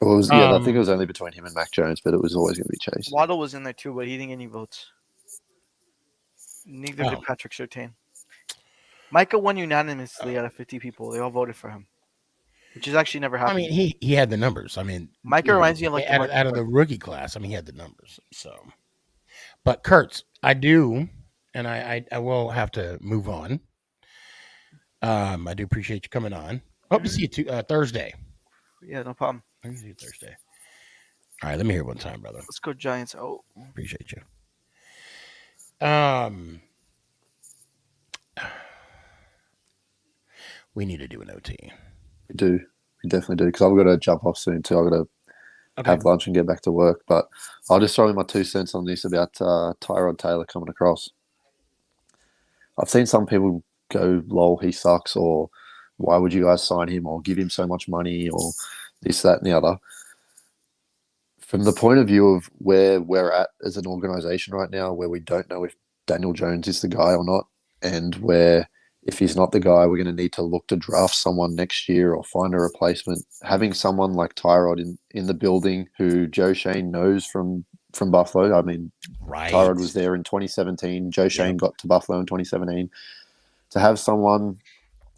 Well, it was, I think it was only between him and Mac Jones, but it was always going to be Chase. Waddle was in there too, but he didn't get any votes. Neither Oh. did Patrick Surtain. Micah won unanimously out of 50 people. They all voted for him, which is actually never I happened. mean, he had the numbers. I mean, Micah reminds me of like out of the rookie class. I mean, he had the numbers. So, but Kurtz, I do, and I will have to move on. I do appreciate you coming on. Hope to see you Thursday. Yeah, no problem. I can see you Thursday. All right, let me hear it one time, brother. Let's go Giants. Oh, Appreciate you. We need to do an OT. We do. We definitely do. Because I've got to jump off soon too. I've got to have lunch and get back to work. But I'll just throw in my 2 cents on this about Tyrod Taylor coming across. I've seen some people go, lol, he sucks, or why would you guys sign him, or give him so much money, or this, that, and the other. From the point of view of where we're at as an organization right now, where we don't know if Daniel Jones is the guy or not, and where if he's not the guy, we're going to need to look to draft someone next year or find a replacement. Having someone like Tyrod in the building who Joe Shane knows from Buffalo. I mean, Right. Tyrod was there in 2017. Joe Shane got to Buffalo in 2017. To have someone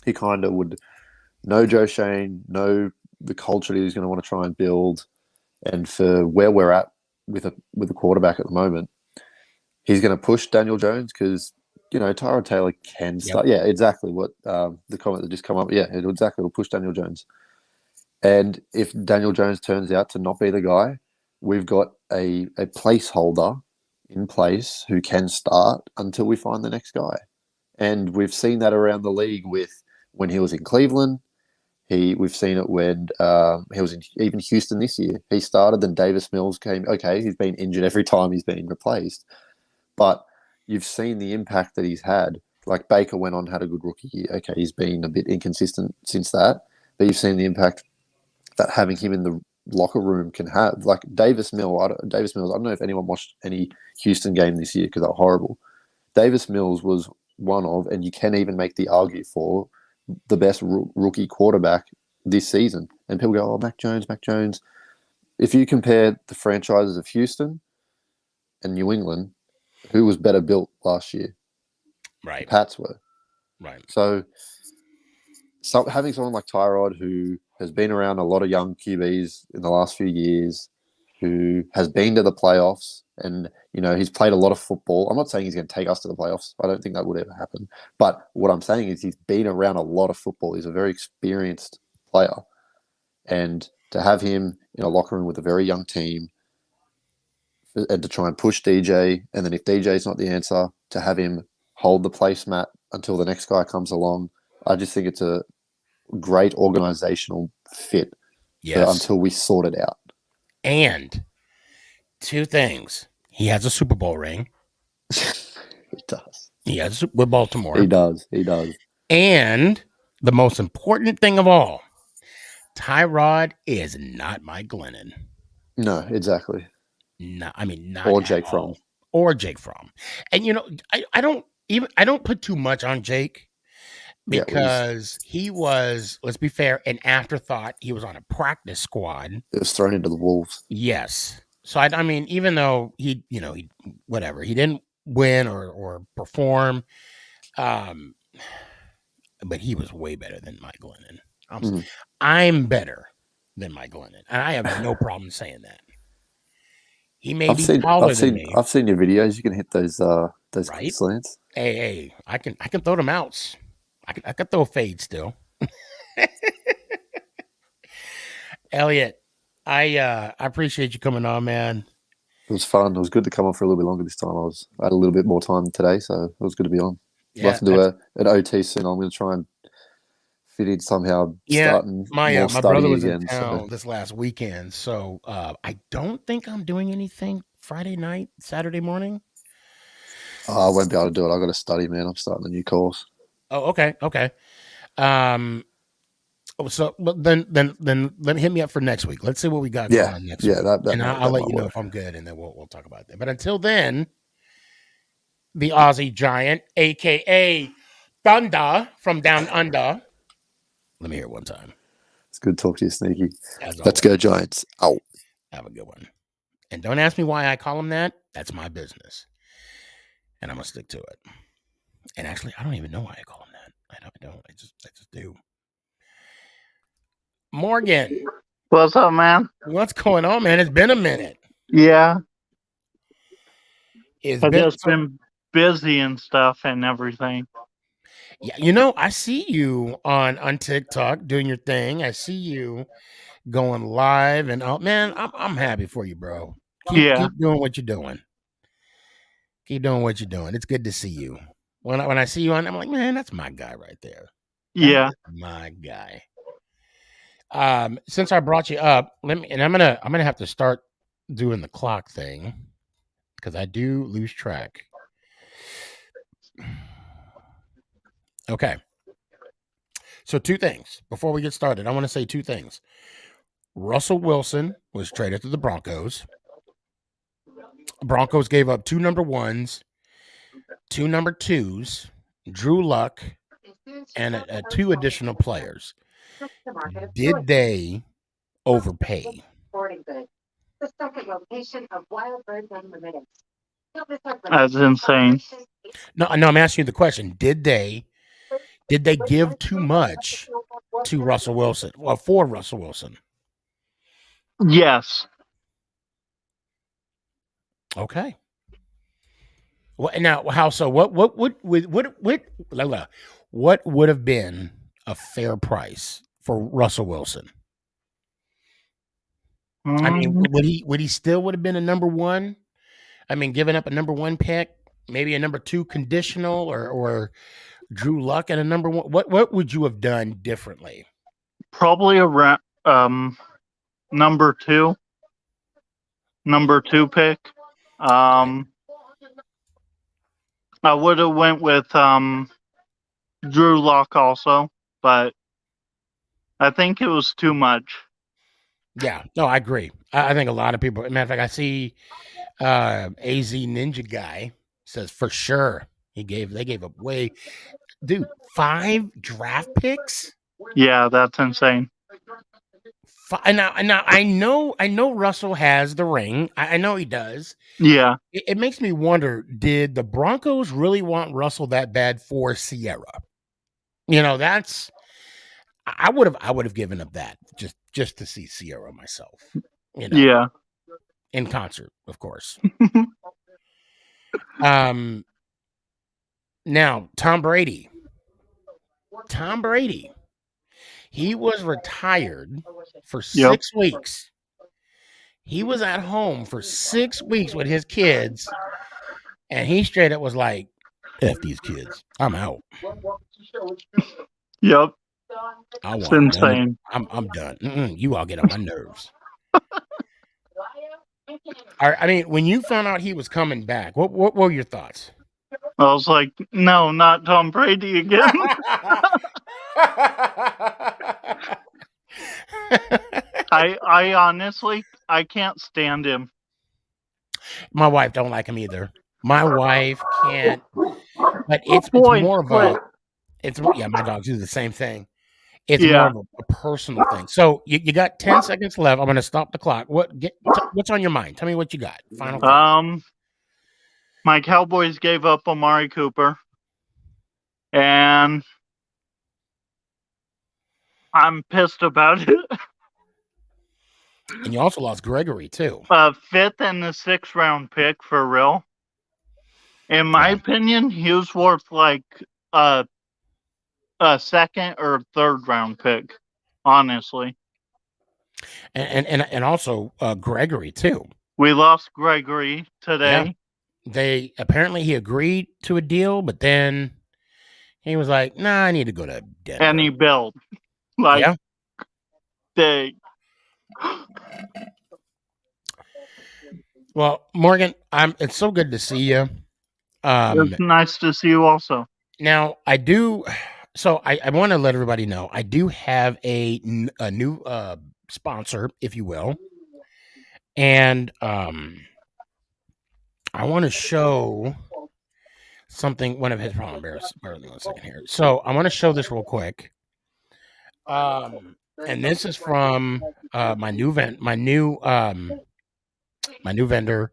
who kind of would know Joe Shane, know the culture that he's going to want to try and build, and for where we're at with a quarterback at the moment, he's going to push Daniel Jones because, Tyrod Taylor can start. Yeah, exactly what the comment that just come up. Yeah, it'll push Daniel Jones. And if Daniel Jones turns out to not be the guy, we've got a placeholder in place who can start until we find the next guy. And we've seen that around the league with when he was in Cleveland. We've seen it when he was in even Houston this year. He started, then Davis Mills came. Okay, he's been injured every time he's been replaced. But you've seen the impact that he's had. Like Baker went on, had a good rookie year. Okay, he's been a bit inconsistent since that. But you've seen the impact that having him in locker room can have. Like Davis Mills, I don't know if anyone watched any Houston game this year because they're horrible. Davis Mills was one of, and you can even make the argue for, the best rookie quarterback this season. And people go, oh, Mac Jones. If you compare the franchises of Houston and New England, who was better built last year? Right. The Pats were. Right. So having someone like Tyrod, who has been around a lot of young QBs in the last few years, who has been to the playoffs, and he's played a lot of football. I'm not saying he's going to take us to the playoffs. I don't think that would ever happen. But what I'm saying is he's been around a lot of football. He's a very experienced player. And to have him in a locker room with a very young team and to try and push DJ, and then if DJ's not the answer, to have him hold the placemat until the next guy comes along, I just think it's a great organizational fit until we sort it out. And two things. He has a Super Bowl ring. He does. He has with Baltimore. He does. And the most important thing of all, Tyrod is not Mike Glennon. No, exactly. No, I mean not or Jake all. Fromm. Or Jake Fromm. And I don't put too much on Jake because he was, let's be fair, an afterthought. He was on a practice squad. It was thrown into the wolves. Yes. So I mean, even though he didn't win or perform, but he was way better than Mike Glennon. I'm better than Mike Glennon, and I have no problem saying that. He may be taller than me. I've seen your videos. You can hit those right? slants. Hey, I can throw them outs. I can throw a fade still. Elliot, I appreciate you coming on, man. It was fun. It was good to come on for a little bit longer this time. I had a little bit more time today, so it was good to be on. We'll have to do an OT soon. I'm going to try and fit in somehow. Starting my brother was again, in town this last weekend, so I don't think I'm doing anything Friday night, Saturday morning. I won't be able to do it. I got to study, man. I'm starting a new course. Oh, okay. So, but then hit me up for next week. Let's see what we got going on next week. And I'll let you know if I'm good, and then we'll talk about that. But until then, the Aussie Giant, aka Thunder from Down Under. Let me hear it one time. It's good to talk to you, Sneaky. Let's go, Giants. Out. Have a good one. And don't ask me why I call him that. That's my business. And I'm going to stick to it. And actually, I don't even know why I call him that. I don't. I just do. Morgan. What's up, man? What's going on, man? It's been a minute. Yeah. I've just been busy and stuff and everything. Yeah, I see you on TikTok doing your thing. I see you going live, and man, I'm happy for you, bro. Keep doing what you're doing. Keep doing what you're doing. It's good to see you. When I see you on, I'm like, man, that's my guy right there. Yeah, that's my guy. Since I brought you up, I'm gonna have to start doing the clock thing because I do lose track. Okay. So two things before we get started. I want to say two things. Russell Wilson was traded to the Broncos. Broncos gave up 2 number 1s, 2 number 2s, Drew Luck, and 2 additional players. Did they overpay? That's insane. No, I'm asking you the question. Did they give too much to Russell Wilson? Well, for Russell Wilson. Yes. Okay. Well, now how so? What would have been a fair price for Russell Wilson? I mean, would he still would have been a number 1? I mean, giving up a number 1 pick, maybe a number 2 conditional, or Drew Luck at a number 1. What would you have done differently? Probably around number 2 pick. I would have went with Drew Luck also, but I think it was too much. Yeah, no, I agree. I think a lot of people. Matter of fact, I see AZ Ninja guy says for sure they gave up way, dude, 5 draft picks. Yeah, that's insane. Now I know Russell has the ring. I know he does. Yeah, It makes me wonder: did the Broncos really want Russell that bad for Sierra? That's I would have given up that just to see Sierra myself. yeah. In concert, of course. Now Tom Brady. He was retired for Yep. 6 weeks. He was at home for 6 weeks with his kids, and he straight up was like, "F these kids, I'm out. Yep. I It's want none of, insane. I'm done. You all get on my nerves." I mean, when you found out he was coming back, what were your thoughts? I was like, no, not Tom Brady again. I honestly, I can't stand him. My wife don't like him either. My wife can't, but it's Boy, more of quit. my dogs do the same thing. It's Yeah. more of a personal thing. So you got 10 seconds left. I'm going to stop the clock. What's on your mind? Tell me what you got. Final thought. My Cowboys gave up Amari Cooper, and I'm pissed about it. And you also lost Gregory too. 5th and the 6th round pick for real. In my opinion, he was worth like a 2nd or 3rd round pick, honestly. And also Gregory too. We lost Gregory today. Yeah. He agreed to a deal, but then he was like, "Nah, I need to go to Denver." And he bailed. Like, yeah. Well, Morgan, it's so good to see you. It's nice to see you also. Now, I do. So I want to let everybody know I do have a new sponsor, if you will, and I want to show something. One of his problem. Bear with me 1 second here. So I want to show this real quick. And this is from my new vendor.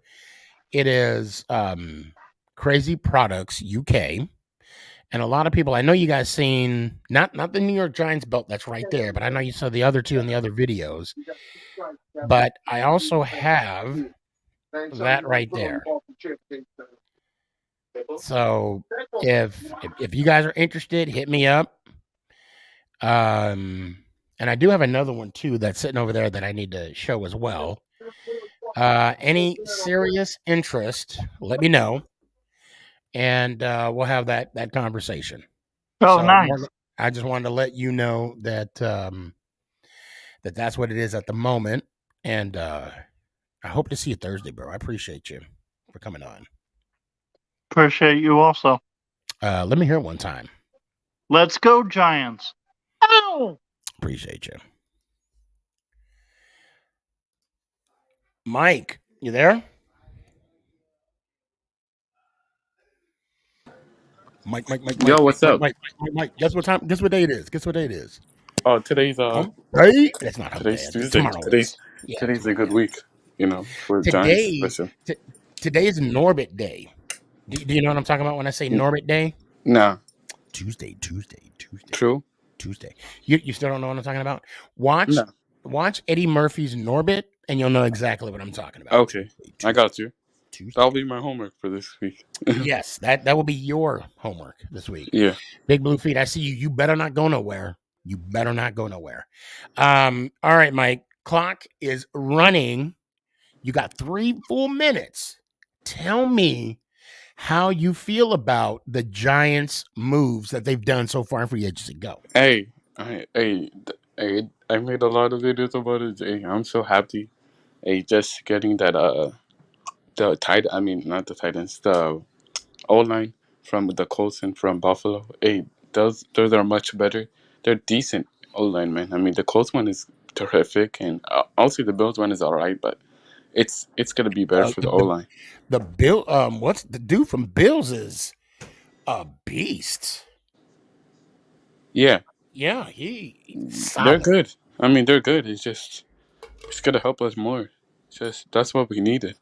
It is Crazy Products UK. And a lot of people, I know you guys seen not the New York Giants belt that's right there, but I know you saw the other two in the other videos. But I also have that right there. So if you guys are interested, hit me up. And I do have another one too that's sitting over there that I need to show as well. Any serious interest, let me know. And we'll have that conversation. Oh, So, nice. I just wanted to let you know that that's what it is at the moment. And I hope to see you Thursday, bro. I appreciate you for coming on. Appreciate you also. Let me hear it one time. Let's go, Giants. Ow! Appreciate you. Mike, you there? Mike. Yo, what's up? Mike. Guess what time? Guess what day it is? Oh, today's Hump day? That's not hump today's day. Tuesday. Tomorrow is. Yeah, Today's a good week, for today, Giants. Today is Norbit Day. Do you know what I'm talking about when I say Norbit Day? Nah. Tuesday. True. Tuesday. You still don't know what I'm talking about? Watch Eddie Murphy's Norbit, and you'll know exactly what I'm talking about. Okay, Tuesday. I got you. Tuesday. That'll be my homework for this week. Yes, that will be your homework this week. Yeah. Big Blue Feet, I see you. You better not go nowhere. All right, Mike. Clock is running. You got 3 full minutes. Tell me how you feel about the Giants' moves that they've done so far in free agency. Go. Hey, I made a lot of videos about it. Hey, I'm so happy. Hey, just getting that not the Titans, the O-line from the Colts and from Buffalo. Hey, those are much better. They're decent O-line, man. I mean, the Colts one is terrific, and also the Bills one is all right, but it's gonna be better for the O line. The Bill, what's the dude from Bills is a beast. Yeah, Yeah, he's they're solid. good. I mean, they're good. It's gonna help us more. Just that's what we needed.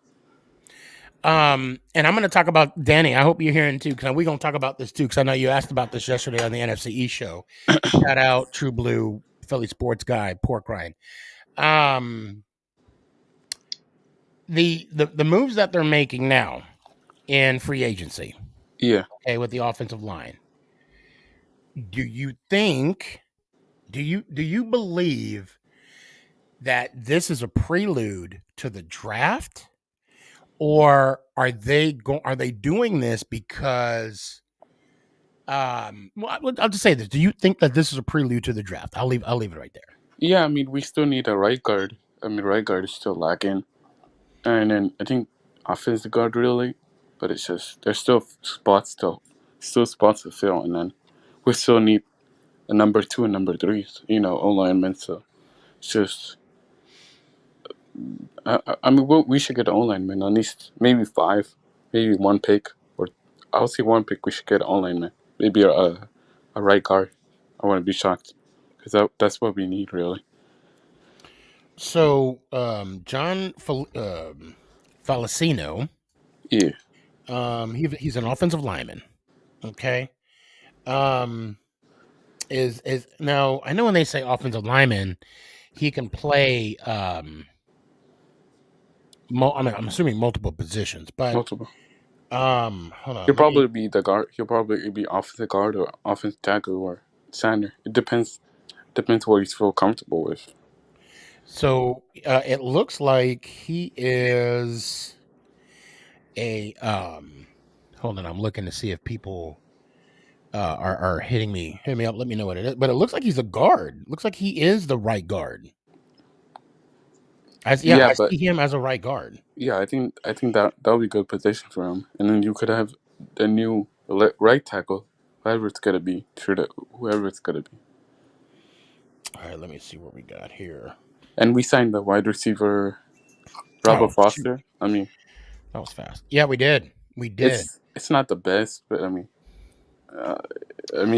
And I'm going to talk about Danny. I hope you're hearing too, because we're going to talk about this too, because I know you asked about this yesterday on the NFC East show. Shout out True Blue Philly sports guy, Pork Rind. The moves that they're making now in free agency, Yeah. okay, with the offensive line. Do you think? Do you believe that this is a prelude to the draft, or are they doing this because? Well, I'll just say this: do you think that this is a prelude to the draft? I'll leave it right there. Yeah, I mean, we still need a right guard. I mean, right guard is still lacking. And then I think offensive guard really, but it's just there's still spots to fill, and then we still need a number 2 and number 3, O linemen. So it's just I mean we should get an O lineman, at least maybe 5, maybe 1 pick, or I'll say 1 pick. We should get an O lineman, maybe a right guard. I wouldn't be shocked because that's what we need really. So, John Falacino, Yeah, he's an offensive lineman. Okay. Is now I know when they say offensive lineman, he can play. I'm assuming multiple positions, but multiple. hold on. He'll probably be the guard. He'll probably be offensive guard or offensive tackle or center. It depends. Depends what he's feel comfortable with. So it looks like he is a hold on, I'm looking to see if people are hitting me up, let me know what it is. But it looks like he's a guard. Looks like he is the right guard. I But see him as a right guard. yeah, I think that'll be a good position for him. And then you could have the new right tackle, whoever it's gonna be. Whoever it's gonna be. All right, let me see what we got here. And we signed the wide receiver, Robert Foster. Shoot. I mean, That was fast. Yeah, we did. It's not the best, but I mean,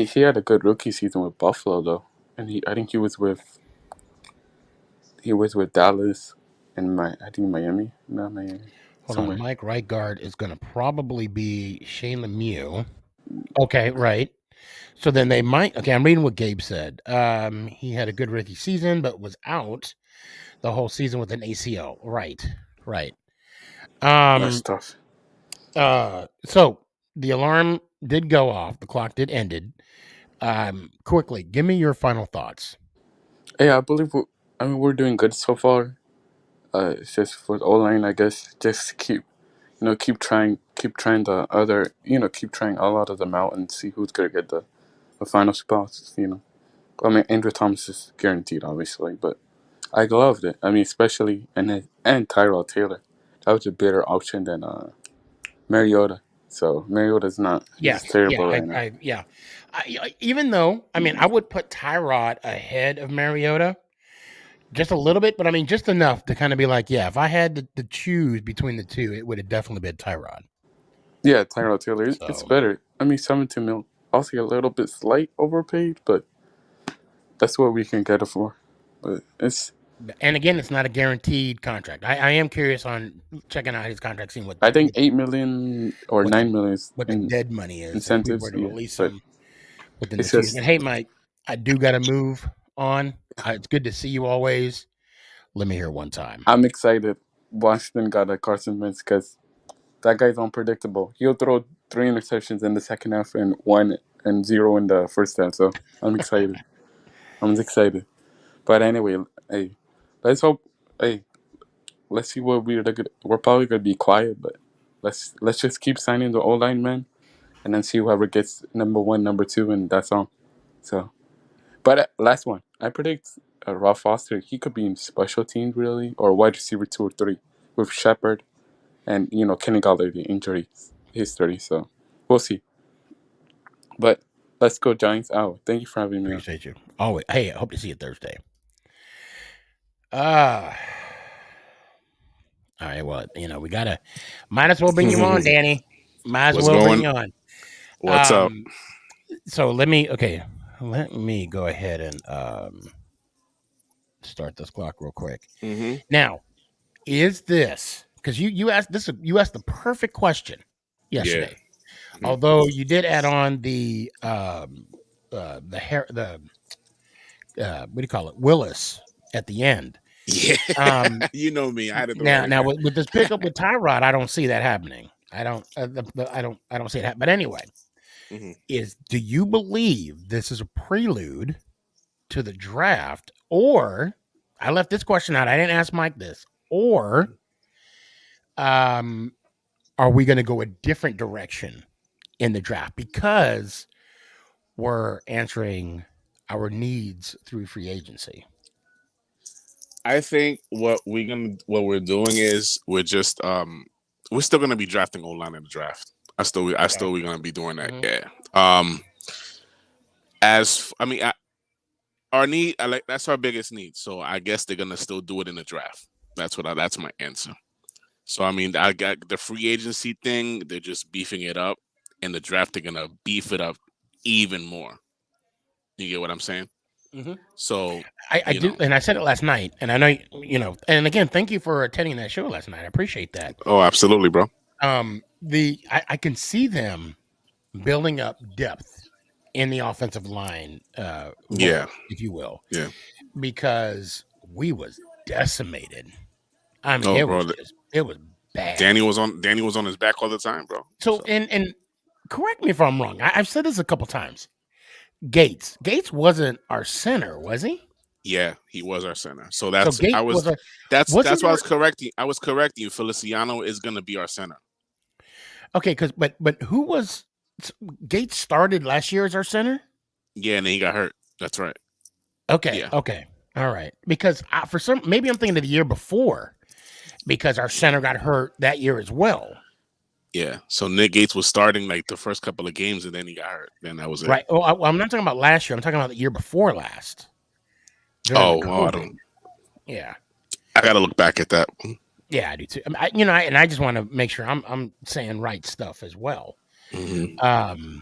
he had a good rookie season with Buffalo though, and I think he was with Dallas and I think Miami, not Miami. Hold Somewhere. on. Mike right guard is going to probably be Shane Lemieux. Okay, right. So then they might. Okay, I'm reading what Gabe said. He had a good rookie season, but was out the whole season with an ACL. Right. That's tough. So the alarm did go off. The clock did ended. Quickly, give me your final thoughts. Yeah, I believe we're doing good so far. It's just for the O-line, I guess. Just keep trying keep trying a lot of them out and see who's gonna get the final spots. I mean, Andrew Thomas is guaranteed, obviously, but I loved it. I mean, especially and Tyrell Taylor. That was a better option than Mariota. So Mariota's not. He's terrible right now. Even though, I mean, I would put Tyrod ahead of Mariota just a little bit, but I mean, just enough to kind of be like, yeah, if I had to choose between the two, it would have definitely been Tyrod. Yeah, Tyrell Taylor. It's better. I mean, 17 mil. Also, a little bit slight overpaid, but that's what we can get it for. But and again, it's not a guaranteed contract. I am curious on checking out his contract, seeing what I think 8 million or 9 million what the dead money is incentives. if we were to release but him within the season. Hey, Mike, I do got to move on. It's good to see you always. Let me hear one time. I'm excited. Washington got a Carson Wentz because that guy's unpredictable. He'll throw 3 interceptions in the second half and 1 and 0 in the first half. So I'm excited. I'm excited. But anyway, hey, let's hope. Hey, let's see what we're probably gonna be quiet, but let's just keep signing the O-line man, and then see whoever gets number 1, number 2, and that's all. So, but last one, I predict Rob Foster. He could be in special teams really, or wide receiver 2 or 3 with Shepard, and Kenny Galladay injury history. So we'll see. But let's go Giants out. Thank you for having me. Appreciate you. Always. Hey, I hope to see you Thursday. All right. Well, might as well bring you on, Danny. Might as What's well bring going? you on. What's up? So let me go ahead and start this clock real quick. Mm-hmm. Now, is this because you asked the perfect question yesterday? Mhm. Although you did add on the what do you call it, Willis at the end. Yeah, Um, you know me. I had to throw that in now there. with this pickup with Tyrod, I don't see that happening. I don't see it happen. But anyway, Mhm. do you believe this is a prelude to the draft, or I left this question out? I didn't ask Mike this, or are we going to go a different direction in the draft because we're answering our needs through free agency? I think what we're doing is we're still gonna be drafting O-line in the draft. We're gonna be doing that. Mhm. Yeah. Our need, that's our biggest need. So I guess they're gonna still do it in the draft. That's my answer. So I mean, I got the free agency thing. They're just beefing it up. In the draft, they're gonna beef it up even more. You get what I'm saying? Mhm. So I do, and I said it last night, and I know And again, thank you for attending that show last night. I appreciate that. Oh, absolutely, bro. I can see them building up depth in the offensive line, Yeah. if you will, Yeah. because we was decimated. I mean, Oh, it bro. was bad. Danny was on his back all the time, bro. So and correct me if I'm wrong. I've said this a couple times. Gates wasn't our center, was he? Yeah, he was our center. So Gates was a that's why I was there- correcting. I was correcting you. Feliciano is gonna be our center. Okay, but who was Gates started last year as our center? Yeah, and then he got hurt. That's right. Okay, Yeah. okay, all right. Because maybe I'm thinking of the year before, because our center got hurt that year as well. Yeah. So Nick Gates was starting like the first couple of games, and then he got hurt. Then that was it. Right. Oh, I'm not talking about last year. I'm talking about the year before last. I don't. Yeah. I gotta look back at that. Yeah, I do too. I just want to make sure I'm saying right stuff as well. Mm-hmm.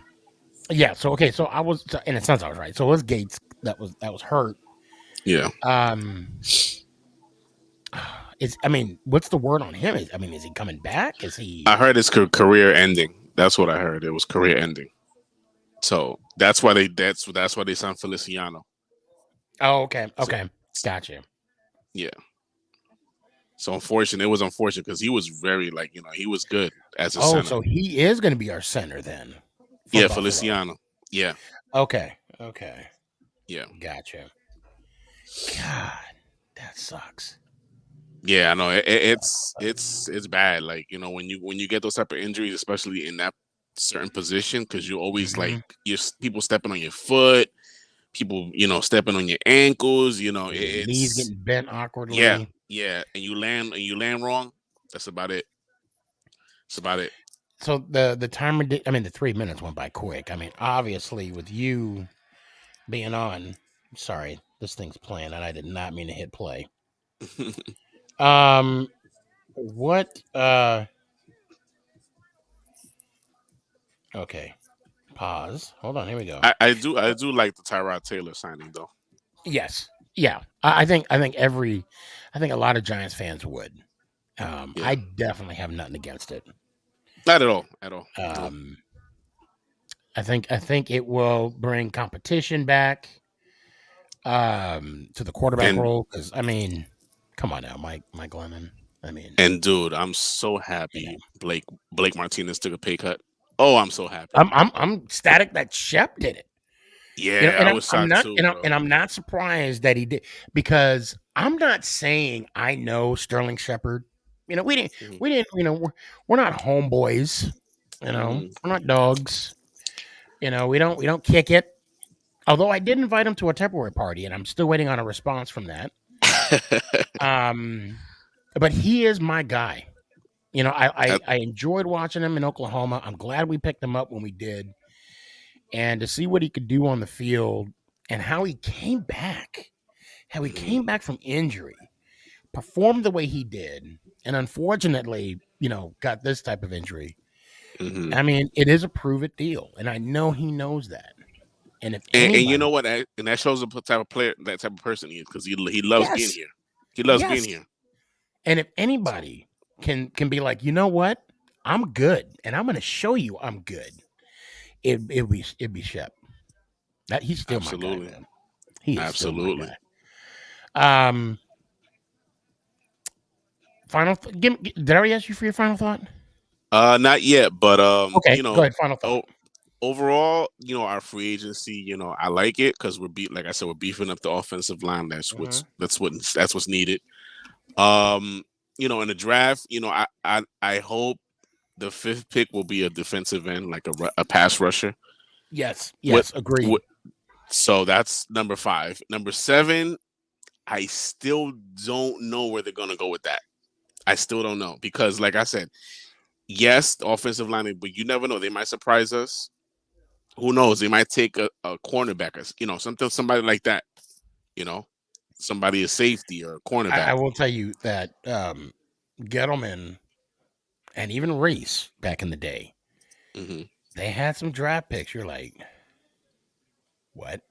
Yeah. So okay. So I was, in a sense, I was right. So it was Gates that was hurt. Yeah. What's the word on him? Is he coming back? Is he? I heard his career ending. That's what I heard. It was career ending. So that's why they signed Feliciano. Oh, okay. Okay. Gotcha. Yeah. So it was unfortunate because he was very he was good as a center. So he is going to be our center then. Yeah, Buffalo. Feliciano. Yeah. Okay. Yeah. Gotcha. God, that sucks. Yeah, I know it's bad. Like when you get those type of injuries, especially in that certain position, because you always you're people stepping on your foot, people stepping on your ankles. It's knees getting bent awkwardly. Yeah, and you land wrong. That's about it. That's about it. So the timer did. The 3 minutes went by quick. Obviously with you being on. Sorry, this thing's playing, and I did not mean to hit play. What? Okay. Pause. Hold on. Here we go. I do like the Tyrod Taylor signing though. Yes. Yeah. I think a lot of Giants fans would. I definitely have nothing against it. Not at all. I think it will bring competition back to the quarterback role, because come on now, Mike Glennon. And dude, I'm so happy Blake Martinez took a pay cut. Oh, I'm so happy. I'm ecstatic that Shep did it. Yeah, I was shocked too. And I'm not surprised that he did, because I'm not saying I know Sterling Shepard. We didn't. We're not homeboys. We're not dogs. We don't kick it. Although I did invite him to a Tupperware party, and I'm still waiting on a response from that. But he is my guy. I enjoyed watching him in Oklahoma. I'm glad we picked him up when we did. And to see what he could do on the field and how he came back from injury. performed the way he did, and unfortunately, got this type of injury. Mhm. I mean, it is a prove it deal, and I know he knows that. And if And you anybody, know what? And that shows the type of player, that type of person he is, because he loves being yes, here. He loves being yes, here. and if anybody can be like, you know what, I'm good, and I'm going to show you I'm good. It'd be Shep. That he's still my guy, Absolutely. man. He is still my Absolutely. guy. Final. Did I already ask you for your final thought? Not yet, but Okay, go ahead. Final thought. overall, our free agency, I like it because like I said, we're beefing up the offensive line. That's what's needed. In the draft, I hope the 5th pick will be a defensive end, like a pass rusher. Yes, What, agreed. so that's number 5. Number 7, I still don't know where they're gonna go with that. I still don't know because, like I said, yes, the offensive line, but you never know. They might surprise us. Who knows? They might take a cornerback, somebody like that. Somebody a safety or a cornerback. I will tell you that Gettleman and even Reese back in the day, Mhm. they had some draft picks. You're like, what?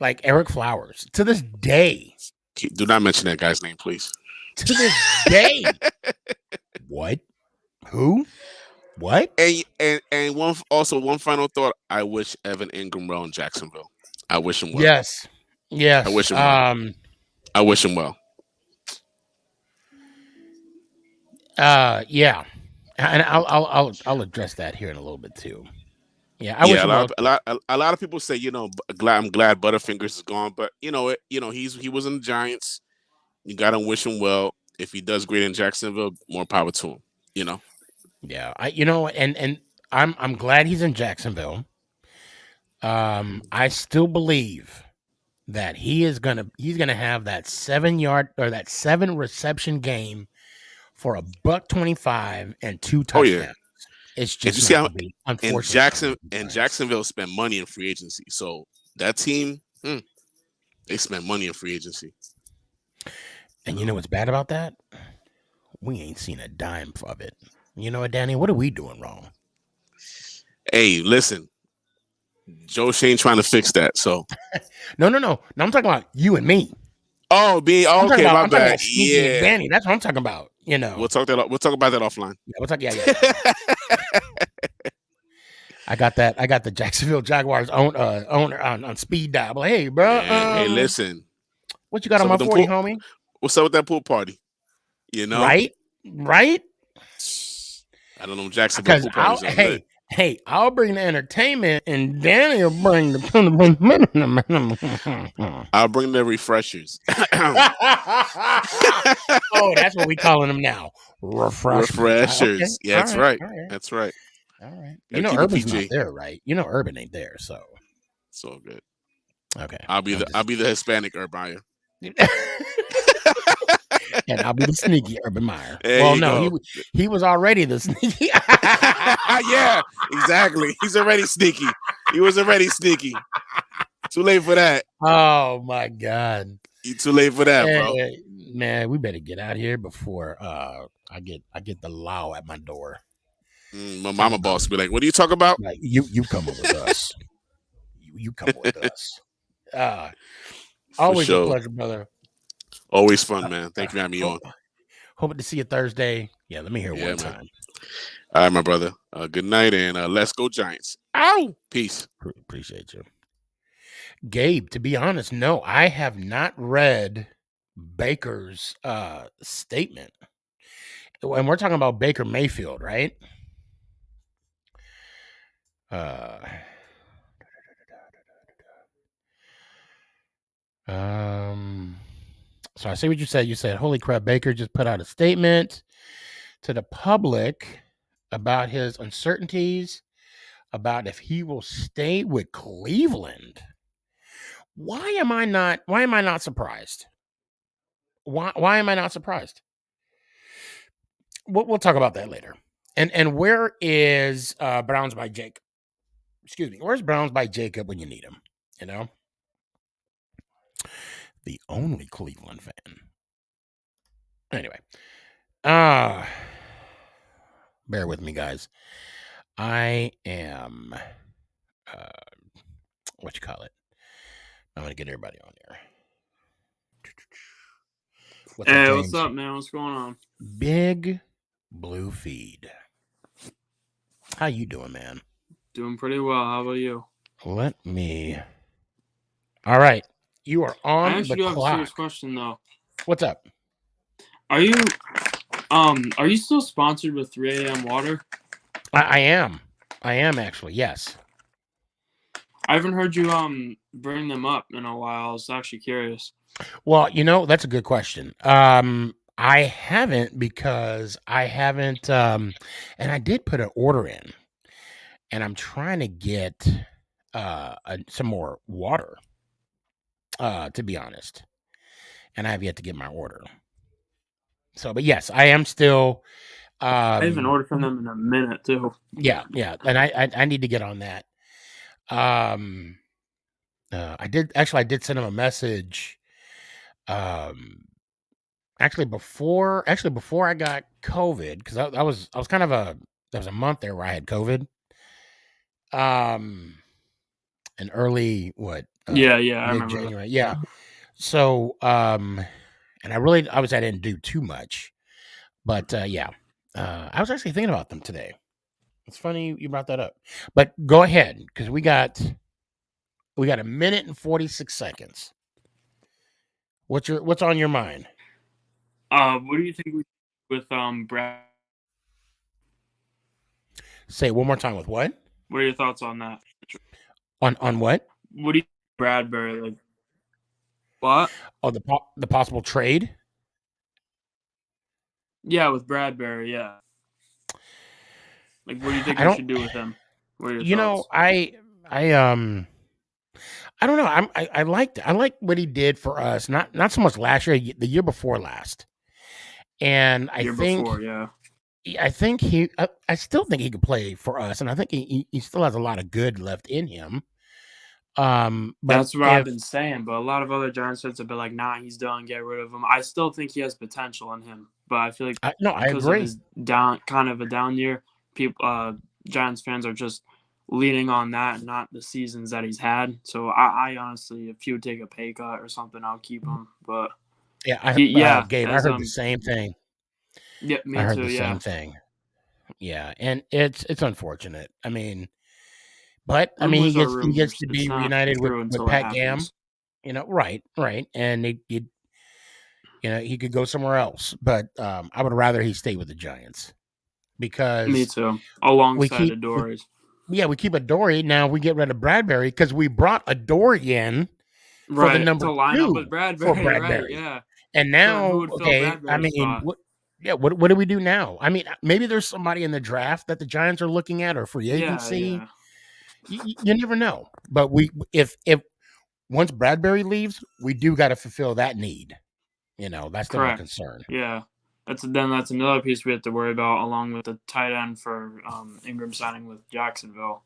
Like Eric Flowers. To this day. Do not mention that guy's name, please. To this day. What? Who? What? And one final thought. I wish Evan Ingram well in Jacksonville. I wish him well. Yes. I wish him well. I wish him well. Yeah. And I'll address that here in a little bit too. Yeah, I wish him well. A lot of people say, I'm glad Butterfingers is gone, but he was in the Giants. You gotta wish him well. If he does great in Jacksonville, more power to him. Yeah, and I'm glad he's in Jacksonville. I still believe that he's gonna have that 7-yard or that 7 reception game for $125 and 2 touchdowns. Oh yeah. It's And just you see not how gonna be, unfortunately. Jacksonville spent money in free agency. So that team, they spent money in free agency. And you know what's bad about that? We ain't seen a dime of it. You know what, Danny? What are we doing wrong? Hey, listen, Joe Shane trying to fix that. So no. I'm talking about you and me. Oh, okay, my I'm talking bad. about Sneaky and Danny. That's what I'm talking about. We'll talk about that offline. Yeah, we'll talk. Yeah. I got the Jacksonville Jaguars owner on speed dial. Like, hey, bro. Hey, listen. What you got on my 40, homie? What's up with that pool party? Right. I don't know Jacksonville pool parties. Hey, I'll bring the entertainment, and Danny will bring the. I'll bring the refreshers. Oh, that's what we calling them now. Refreshers. Okay. Yeah, that's right. That's right. All right. Urban's not there, right? Urban ain't there, so it's all good. Okay. I'll be the Hispanic Urban. And I'll be the sneaky Urban Meyer. Well, no, he was already the sneaky. Yeah, exactly. He's already sneaky. He was already sneaky. Too late for that. Oh my God. You too late for that, bro. Man, we better get out of here before I get the law at my door. My mama boss be like, "What are you talking about?" Like, you come with us. You come with us. Always a pleasure, brother. Always fun, man. Thank you for having me on. Hoping to see you Thursday. Yeah, let me hear one time. All right, my brother. Good night, and let's go Giants. Ow! Peace. Appreciate you. Gabe, to be honest, no, I have not read Baker's statement. And we're talking about Baker Mayfield, right? So I see what you said. You said, holy crap, Baker just put out a statement to the public about his uncertainties about if he will stay with Cleveland. Why am I not surprised? Why am I not surprised? We'll talk about that later. And where is Browns by Jacob? Excuse me. Where's Browns by Jacob when you need him? the only Cleveland fan. Anyway, bear with me, guys. I am, what you call it? I'm gonna get everybody on there. What's up, Hey, James? what's up, man? What's going on? Big Blue Feed. How you doing, man? Doing pretty well. How about you? Let me. All right, you are I on the actually do have a serious clock. question though. What's up? Are you still sponsored with 3 a.m. water? I am. I am actually. Yes. I haven't heard you bring them up in a while. I was actually curious. Well, that's a good question. I haven't because I haven't. And I did put an order in, and I'm trying to get some more water. To be honest, and I have yet to get my order. So, but yes, I am still. I haven't ordered from them in a minute too. Yeah, and I need to get on that. I did send him a message. Actually before I got COVID, because I was kind of there was a month there where I had COVID. In early Yeah, I remember that. mid-January. Yeah. So and I didn't do too much. But yeah. I was actually thinking about them today. It's funny you brought that up. But go ahead, because we got a minute and 46 seconds. What's on your mind? What do you think with Brad? Say it one more time. With what? What are your thoughts on that? On what? What do you think Bradbury like? What? Oh, the possible trade? Yeah, with Bradbury, yeah. Like, what do you think I we don't. should do with him? What are your You know, thoughts? I don't know. I liked what he did for us. Not so much last year, the year before last. And I Year think before, yeah. I still think he could play for us, and I think he still has a lot of good left in him. But That's what I've been saying, but a lot of other Giants fans have been like, "Nah, he's done. Get rid of him." I still think he has potential in him, but I feel like I because of agree. his kind of a down year, people, Giants fans are just leaning on that, and not the seasons that he's had. So I honestly, if he would take a pay cut or something, I'll keep him. But Yeah, Gabe, I heard the same thing. Yeah, me I heard too. the Yeah, same thing. Yeah, and it's unfortunate. I mean, but rumors he are gets rumors. to It's be not reunited with true until it Pat Gam. happens. Right, and he could go somewhere else. But I would rather he stay with the Giants because Me too. Alongside we Adoris. keep Adoree. Now we get rid of Bradbury because we brought Adoree in for the Right, number to line 2 up with for Bradbury, right, Bradbury. yeah. And So who now, would fill okay, I Bradbury's mean, spot? what do we do now? I mean, maybe there's somebody in the draft that the Giants are looking at or free agency. Yeah. You never know. But if once Bradbury leaves, we do got to fulfill that need. That's still our Correct. concern. Yeah. That's another piece we have to worry about, along with the tight end for Ingram signing with Jacksonville.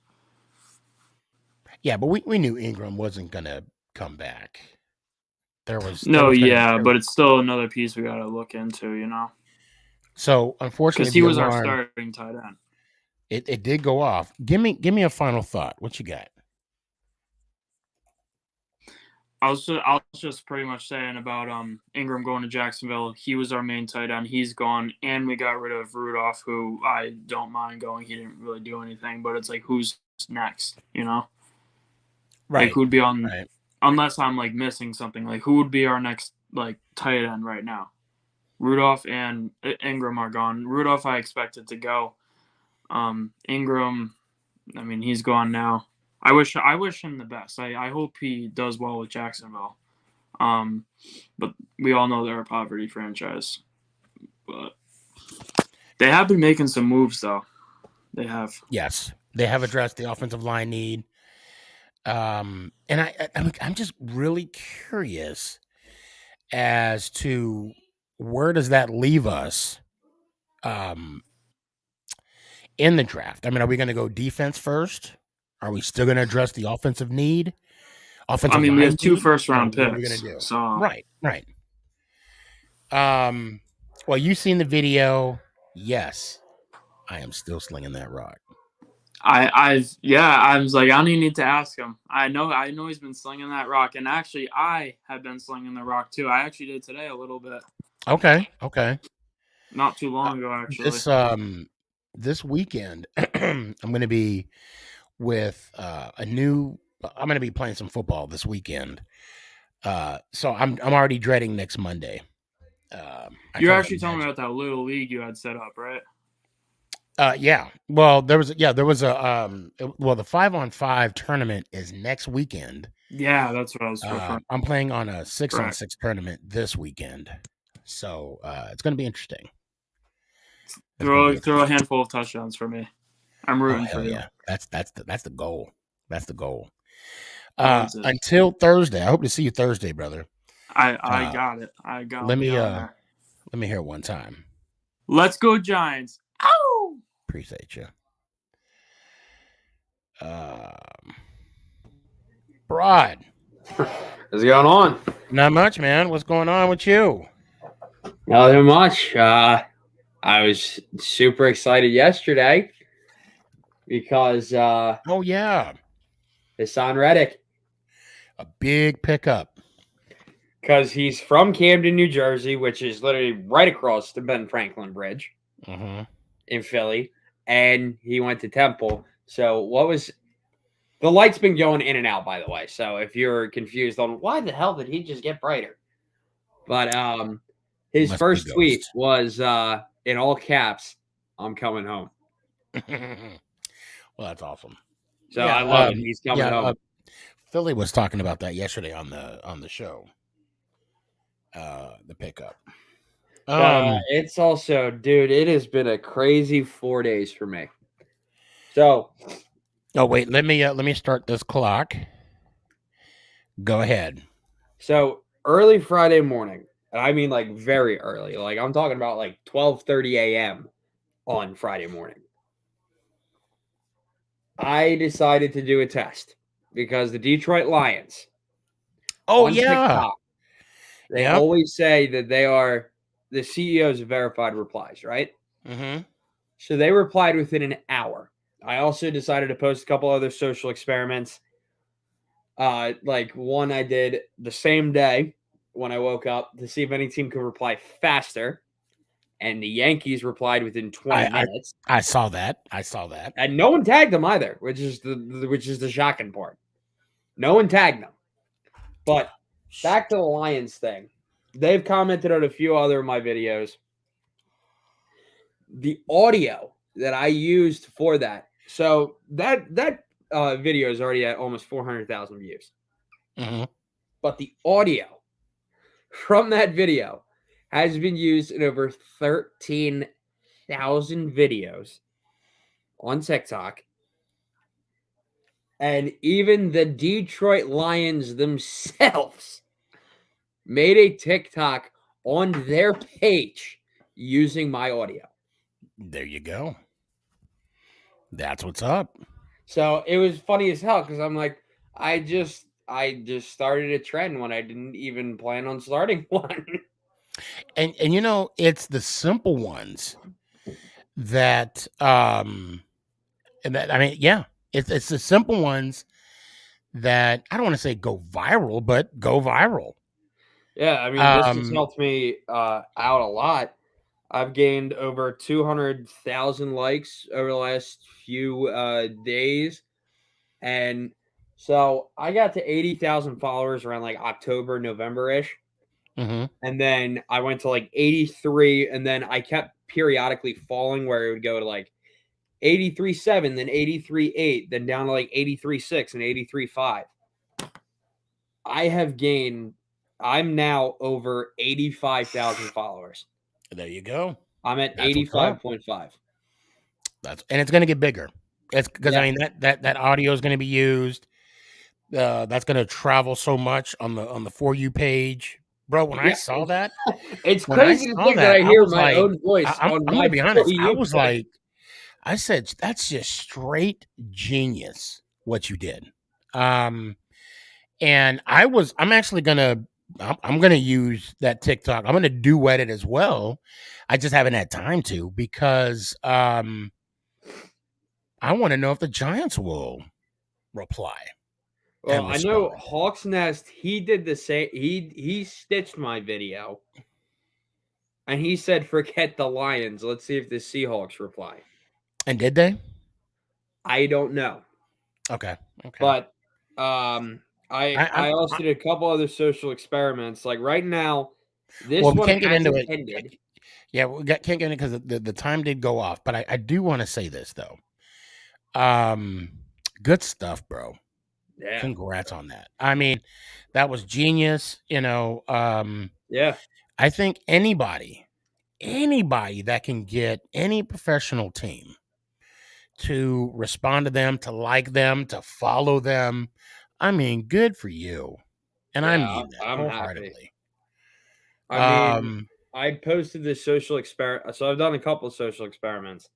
Yeah, but we knew Ingram wasn't gonna come back. But it's still another piece we got to look into, So unfortunately, because he was our starting tight end. It did go off. Give me a final thought. What you got? I was just pretty much saying about Ingram going to Jacksonville. He was our main tight end. He's gone, and we got rid of Rudolph, who I don't mind going. He didn't really do anything, but it's like, who's next? Right. Like, who'd be on? Right. Unless I'm like missing something. Like, who would be our next like tight end right now? Rudolph and Ingram are gone. Rudolph, I expected to go. Ingram, I mean, he's gone now. I wish him the best. I hope he does well with Jacksonville. But we all know they're a poverty franchise. But they have been making some moves, though. They have. Yes, they have addressed the offensive line need. And I'm just really curious as to where does that leave us in the draft. I mean, are we going to go defense first? Are we still going to address the offensive need? offensive I mean, we have line 2 need? first-round What are we gonna picks, do? so Right. Well, you seen the video? Yes, I am still slinging that rock. I was like, I don't even need to ask him. I know he's been slinging that rock, and actually, I have been slinging the rock too. I actually did today a little bit. Okay. Not too long ago, actually. This weekend, I'm going to be with I'm going to be playing some football this weekend. So I'm already dreading next Monday. You're actually telling me about that little league you had set up, right? Yeah. Well, there was a the 5-on-5 tournament is next weekend. Yeah, that's what I was referring. I'm playing on a 6-on-6 tournament this weekend, so it's going to be interesting. Throw a handful of touchdowns for me. I'm rooting for you. Yeah, that's the goal. That's the goal. Until Thursday. I hope to see you Thursday, brother. I got it. Let me hear it one time. Let's go Giants. Ow! Appreciate you. Broad. What's going on? Not much, man. What's going on with you? Nothing much. I was super excited yesterday because oh yeah, Hassan Reddick, a big pickup. Because he's from Camden, New Jersey, which is literally right across the Ben Franklin Bridge in Philly, and he went to Temple. So the light's been going in and out, by the way. So if you're confused on why the hell did he just get brighter, but his first tweet was in all caps, "I'm coming home." Well, that's awesome. So I love it. He's coming home. Philly was talking about that yesterday on the show. The pickup. It's also, dude, it has been a crazy 4 days for me. So, wait, let me start this clock. Go ahead. So early Friday morning, and I mean like very early, like I'm talking about like 12:30 a.m. on Friday morning. I decided to do a test because the Detroit Lions. Oh yeah. TikTok, they always say that they are the CEOs of verified replies, right? Mm-hmm. So they replied within an hour. I also decided to post a couple other social experiments. Like one I did the same day when I woke up to see if any team could reply faster. And the Yankees replied within 20 minutes. I saw that. And no one tagged them either, which is the shocking part. No one tagged them. But back to the Lions thing. They've commented on a few other of my videos. The audio that I used for that. So that video is already at almost 400,000 views. Mm-hmm. But the audio from that video has been used in over 13,000 videos on TikTok. And even the Detroit Lions themselves made a TikTok on their page using my audio. There you go. That's what's up. So it was funny as hell because I'm like, I just started a trend when I didn't even plan on starting one. And you know, it's the simple ones that and that I mean, yeah, it's the simple ones that I don't want to say go viral, but go viral. Yeah, I mean, this has helped me out a lot. I've gained over 200,000 likes over the last few days. And so I got to 80,000 followers around like October, November-ish. Mm-hmm. And then I went to like 83. And then I kept periodically falling where it would go to like 83.7, then 83.8, then down to like 83.6 and 83.5. I'm now over 85,000 followers. There you go. I'm at 85.5. And it's going to get bigger. It's because I mean that audio is going to be used. That's going to travel so much on the For You page, bro. When I saw that, it's crazy to think that I hear my own voice. I'm going to be honest. I was like, I said, that's just straight genius what you did. And I'm actually gonna use that TikTok. I'm gonna duet it as well. I just haven't had time to because I want to know if the Giants will reply. Well, I know Hawks Nest. He did the same. He stitched my video, and he said, "Forget the Lions. Let's see if the Seahawks reply." And did they? I don't know. Okay. But I also did a couple other social experiments. Like right now, this we one can't get into hasn't it. ended. Yeah, can't get into it because the time did go off. But I do want to say this though. Good stuff, bro. Yeah. Congrats on that. I mean, that was genius. Yeah. I think anybody that can get any professional team to respond to them, to like them, to follow them, I mean, good for you. And I mean that I'm wholeheartedly. Happy. I mean, I posted this social experiment. So I've done a couple of social experiments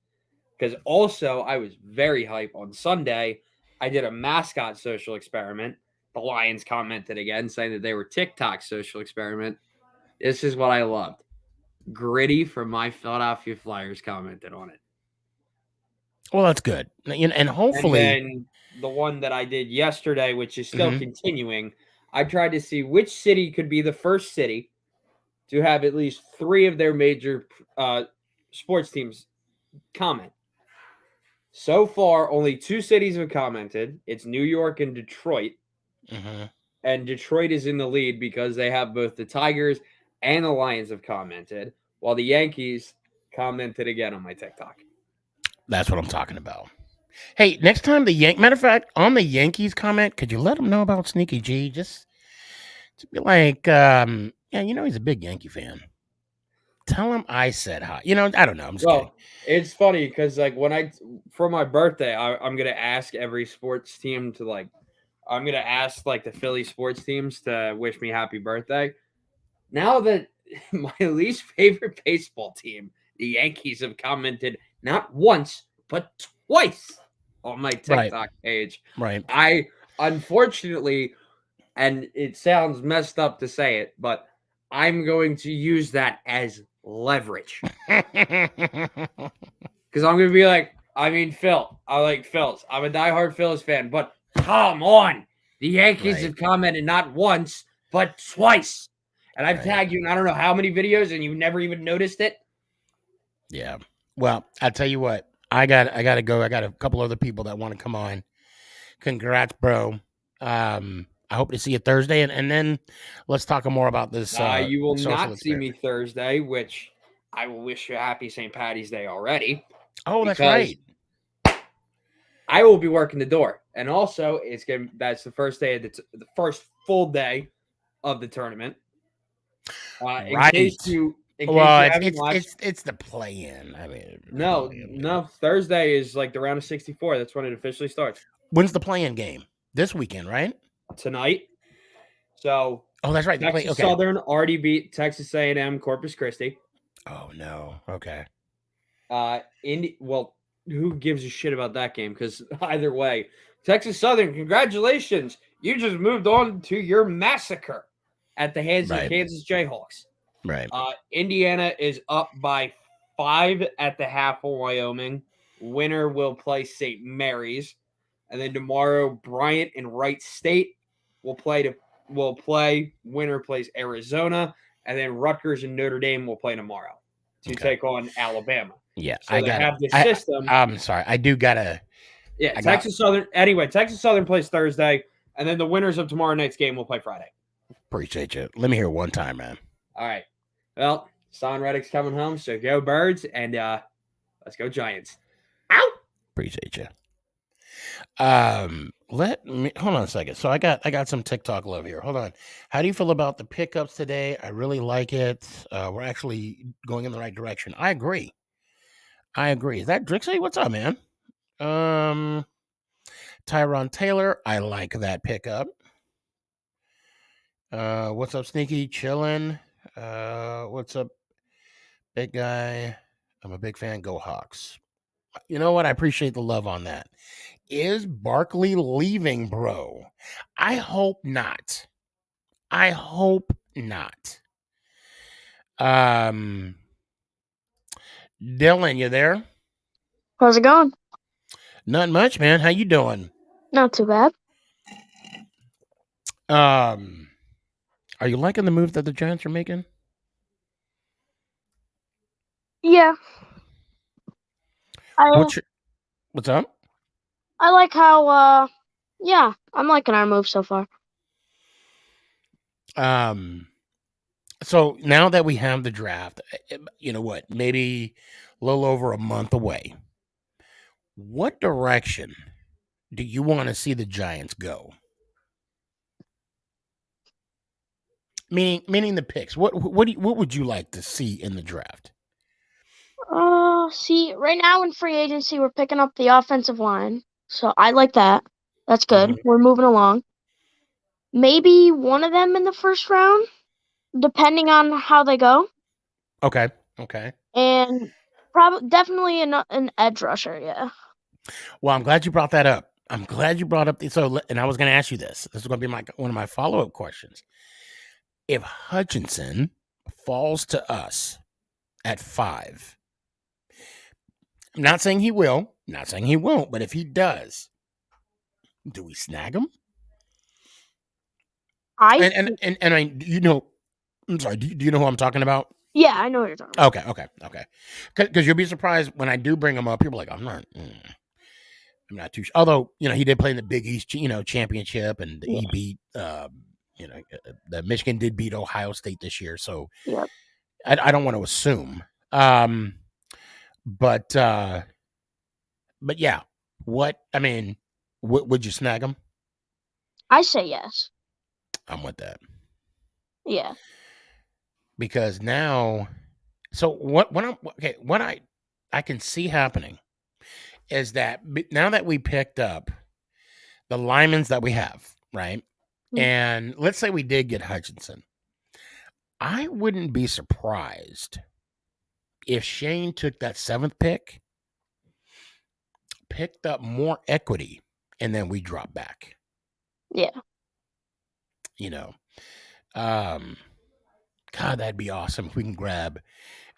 because also I was very hype on Sunday. I did a mascot social experiment. The Lions commented again saying that they were TikTok social experiment. This is what I loved. Gritty from my Philadelphia Flyers commented on it. Well, that's good. And hopefully. And then the one that I did yesterday, which is still continuing, I tried to see which city could be the first city to have at least 3 of their major sports teams comment. So far, only 2 cities have commented. It's New York and Detroit. And Detroit is in the lead because they have both the Tigers and the Lions have commented, while the Yankees commented again on my TikTok. That's what I'm talking about. Hey, next time matter of fact, on the Yankees comment, could you let them know about SneakyG? Just to be like, yeah, he's a big Yankee fan. Tell him I said hi. I don't know. I'm just kidding. It's funny because like for my birthday, I'm gonna ask every sports team to I'm gonna ask the Philly sports teams to wish me happy birthday. Now that my least favorite baseball team, the Yankees, have commented not once but twice on my TikTok page. Right. I unfortunately, and it sounds messed up to say it, but I'm going to use that as leverage. Because I'm going to be like, Phil, I like Phils. I'm a diehard Phils fan, but come on. The Yankees have commented not once, but twice. And I've tagged you in I don't know how many videos, and you've never even noticed it. Yeah. Well, I'll tell you what. I got to go. I got a couple other people that want to come on. Congrats, bro. I hope to see you Thursday, and then let's talk more about this. You will not see me Thursday, which I will wish you a happy St. Patty's Day already. Oh, that's right. I will be working the door, and also that's the first day of the first full day of the tournament. Right. It's the play-in. I mean, no. Thursday is like the round of 64. That's when it officially starts. When's the play-in game? This weekend, right? Tonight. So. Oh, that's right. Texas Southern already beat Texas A&M Corpus Christi. Oh no. Okay. Who gives a shit about that game? Because either way, Texas Southern, congratulations. You just moved on to your massacre at the hands of the Kansas Jayhawks. Right. Indiana is up by 5 at the half of Wyoming. Winner will play St. Mary's. And then tomorrow, Bryant and Wright State will play. Winner plays Arizona. And then Rutgers and Notre Dame will play tomorrow to take on Alabama. Yeah, so I have the system. I'm sorry. I do gotta. Yeah, Texas Southern. Anyway, Texas Southern plays Thursday, and then the winners of tomorrow night's game will play Friday. Appreciate you. Let me hear one time, man. All right. Well, Son Reddick's coming home, so go Birds, and let's go Giants. Ow! Appreciate you. Let me hold on a second. So I got some TikTok love here. Hold on. How do you feel about the pickups today? I really like it. We're actually going in the right direction. I agree. Is that Drixie? What's up, man? Tyron Taylor. I like that pickup. What's up, Sneaky? Chillin'. What's up, big guy? I'm a big fan. Go Hawks. You know what? I appreciate the love on that. Is Barkley leaving, bro? I hope not. I hope not. Dylan, you there? How's it going? Not much, man. How you doing? Not too bad. Are you liking the move that the Giants are making? Yeah. What's up? I like how yeah, I'm liking our move so far. So now that we have the draft, you know what? Maybe a little over a month away. What direction do you want to see the Giants go? Meaning the picks. What would you like to see in the draft? See, right now in free agency, we're picking up the offensive line, so I like that. That's good. We're moving along. Maybe one of them in the first round, depending on how they go. Okay. And probably definitely an edge rusher. Yeah. Well, I'm glad you brought that up. I'm glad you brought up and I was going to ask you this. This is going to be one of my follow-up questions. If Hutchinson falls to us at 5, I'm not saying he will, not saying he won't, but if he does, do we snag him? And I, you know, I'm sorry. Do you know who I'm talking about? Yeah, I know what you're talking about. Okay. Because you'll be surprised when I do bring him up. People are like, I'm not too sure. Although, you know, he did play in the Big East, championship, and he beat, the Michigan did beat Ohio State this year. So I don't want to assume. But yeah, would you snag him? I say yes. I'm with that. Yeah. Because now, so what I can see happening is that now that we picked up the linemen that we have, right? And let's say we did get Hutchinson. I wouldn't be surprised if Shane took that 7th pick, picked up more equity, and then we drop back. Yeah. God, that'd be awesome if we can grab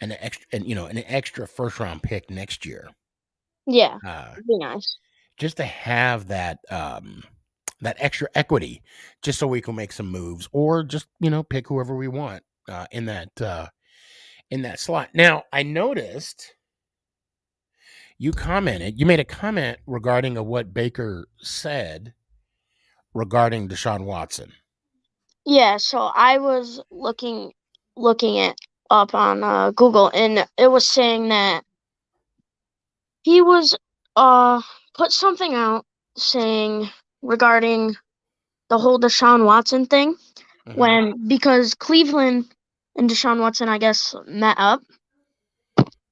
an extra first round pick next year. Yeah. It'd be nice. Just to have that that extra equity, just so we can make some moves, or just pick whoever we want in that slot. Now, I noticed you made a comment regarding what Baker said regarding Deshaun Watson. Yeah, so I was looking it up on Google, and it was saying that he was put something out saying regarding the whole Deshaun Watson thing, because Cleveland and Deshaun Watson, I guess, met up,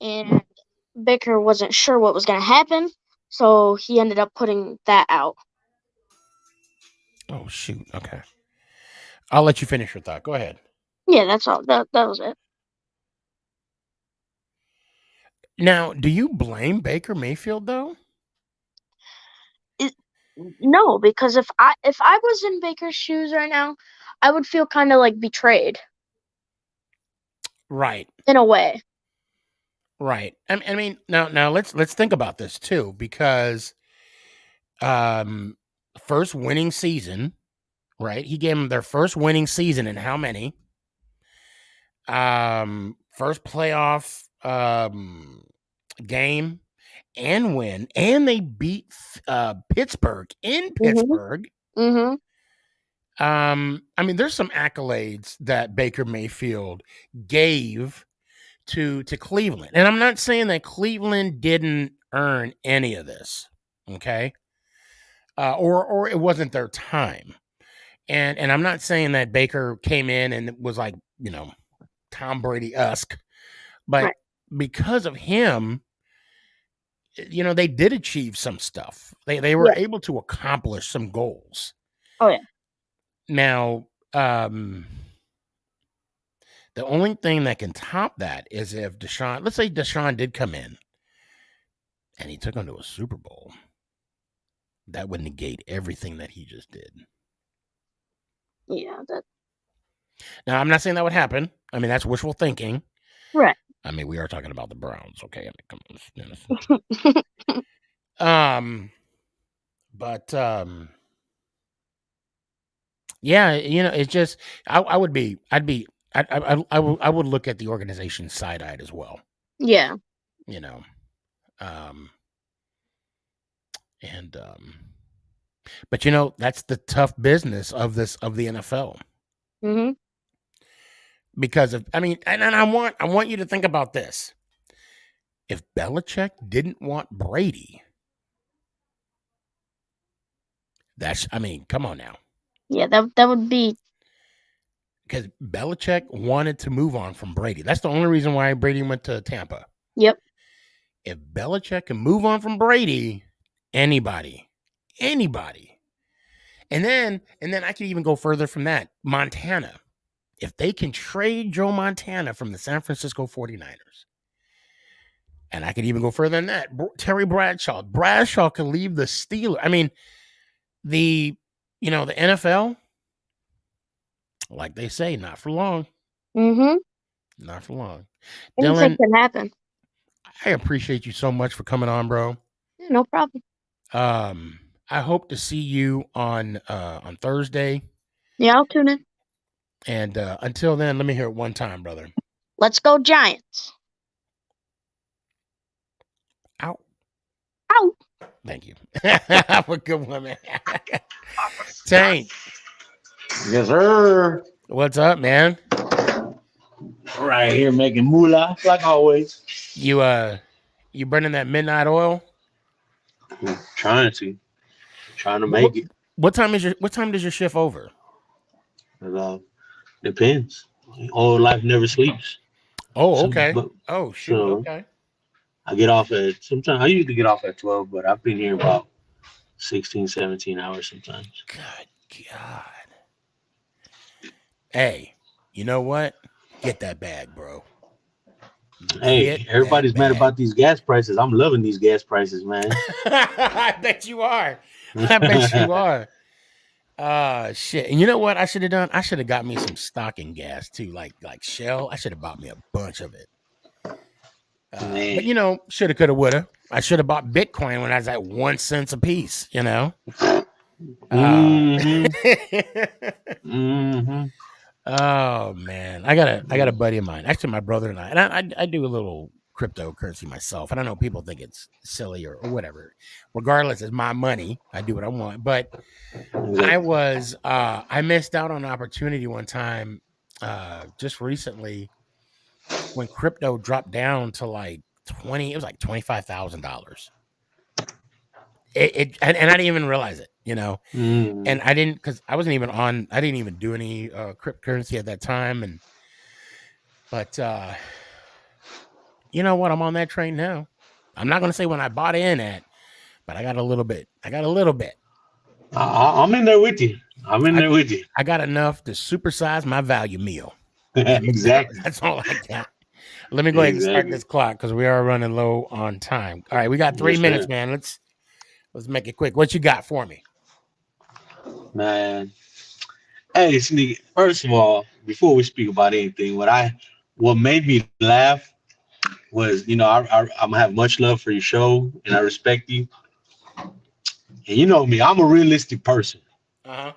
and Baker wasn't sure what was going to happen, so he ended up putting that out. Oh, shoot. Okay. I'll let you finish your thought. Go ahead. Yeah, that's all. That was it. Now, do you blame Baker Mayfield, though? No, because if I was in Baker's shoes right now, I would feel kind of like betrayed. Right. In a way. Right. I mean, now let's think about this too, because first winning season, right? He gave them their first winning season in how many? First playoff game and win, and they beat Pittsburgh in Pittsburgh. I mean, there's some accolades that Baker Mayfield gave to Cleveland, and I'm not saying that Cleveland didn't earn any of this, okay, or it wasn't their time, and I'm not saying that Baker came in and was like Tom Brady-esque, but because of him, they did achieve some stuff. They were able to accomplish some goals. Oh yeah. Now, the only thing that can top that is if let's say Deshaun did come in and he took him to a Super Bowl, that would negate everything that he just did. Yeah, that Now, I'm not saying that would happen. I mean, that's wishful thinking. right. I mean, we are talking about the Browns, okay? I mean, come on. But yeah, it's just I would look at the organization side-eyed as well. Yeah. But that's the tough business of the NFL. Mm-hmm. Because I want you to think about this. If Belichick didn't want Brady, come on now. Yeah, that would be, because Belichick wanted to move on from Brady. That's the only reason why Brady went to Tampa. Yep. If Belichick can move on from Brady, anybody. And then I could even go further from that. Montana. If they can trade Joe Montana from the San Francisco 49ers, and I could even go further than that, Terry Bradshaw. Bradshaw can leave the Steelers. I mean, the NFL, like they say, not for long. Mm-hmm. Not for long. Anything Dylan, can happen. I appreciate you so much for coming on, bro. Yeah, no problem. I hope to see you on Thursday. Yeah, I'll tune in. And until then, let me hear it one time, brother. Let's go Giants. Out. Out. Thank you. Have a good one, man. Tank. Yes, sir. What's up, man? Right here making moolah, like always. You burning that midnight oil? Trying to make it. What time does your shift over? Depends. Old life never sleeps. Oh, okay. Shoot. So okay. I get off at sometimes. I usually get off at 12, but I've been here about 16, 17 hours sometimes. Good God. Hey, you know what? Get that bag, bro. Hey, everybody's mad about these gas prices. I'm loving these gas prices, man. I bet you are. Shit. And you know what I should have done? I should have got me some stocking gas too, like Shell. I should have bought me a bunch of it. But shoulda, coulda, woulda. I should have bought Bitcoin when I was at 1 cent a piece. Oh man, I got a buddy of mine. Actually, my brother and I do a little cryptocurrency myself. And I know people think it's silly or whatever. Regardless, it's my money. I do what I want. But I missed out on an opportunity one time just recently when crypto dropped down to like $25,000. And I didn't even realize it, and I didn't, because I didn't even do any cryptocurrency at that time. But you know what? I'm on that train now. I'm not going to say when I bought in at, but I got a little bit. I'm in there with you. I got enough to supersize my value meal. Exactly. That's all I got. Let me go ahead and start this clock because we are running low on time. All right, we got 3 minutes, man. Let's make it quick. What you got for me? Man. Hey, Sneaky. First of all, before we speak about anything, what made me laugh was, I'm gonna have much love for your show and I respect you. And you know me, I'm a realistic person. Uh-huh.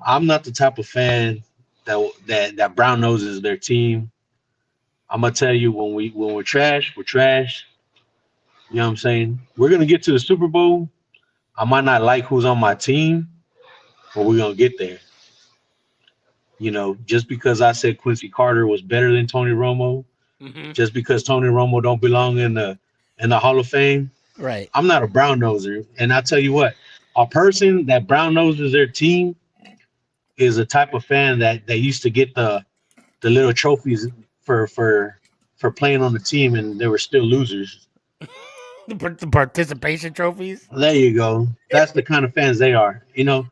I'm not the type of fan that brown noses their team. I'm gonna tell you, when we're trash, we're trash. You know what I'm saying? We're gonna get to the Super Bowl. I might not like who's on my team, but we're gonna get there. Just because I said Quincy Carter was better than Tony Romo, just because Tony Romo don't belong in the Hall of Fame, right? I'm not a brown noser, and I tell you what, a person that brown noses their team is a type of fan that they used to get the little trophies for playing on the team, and they were still losers. The participation trophies. There you go. That's the kind of fans they are. More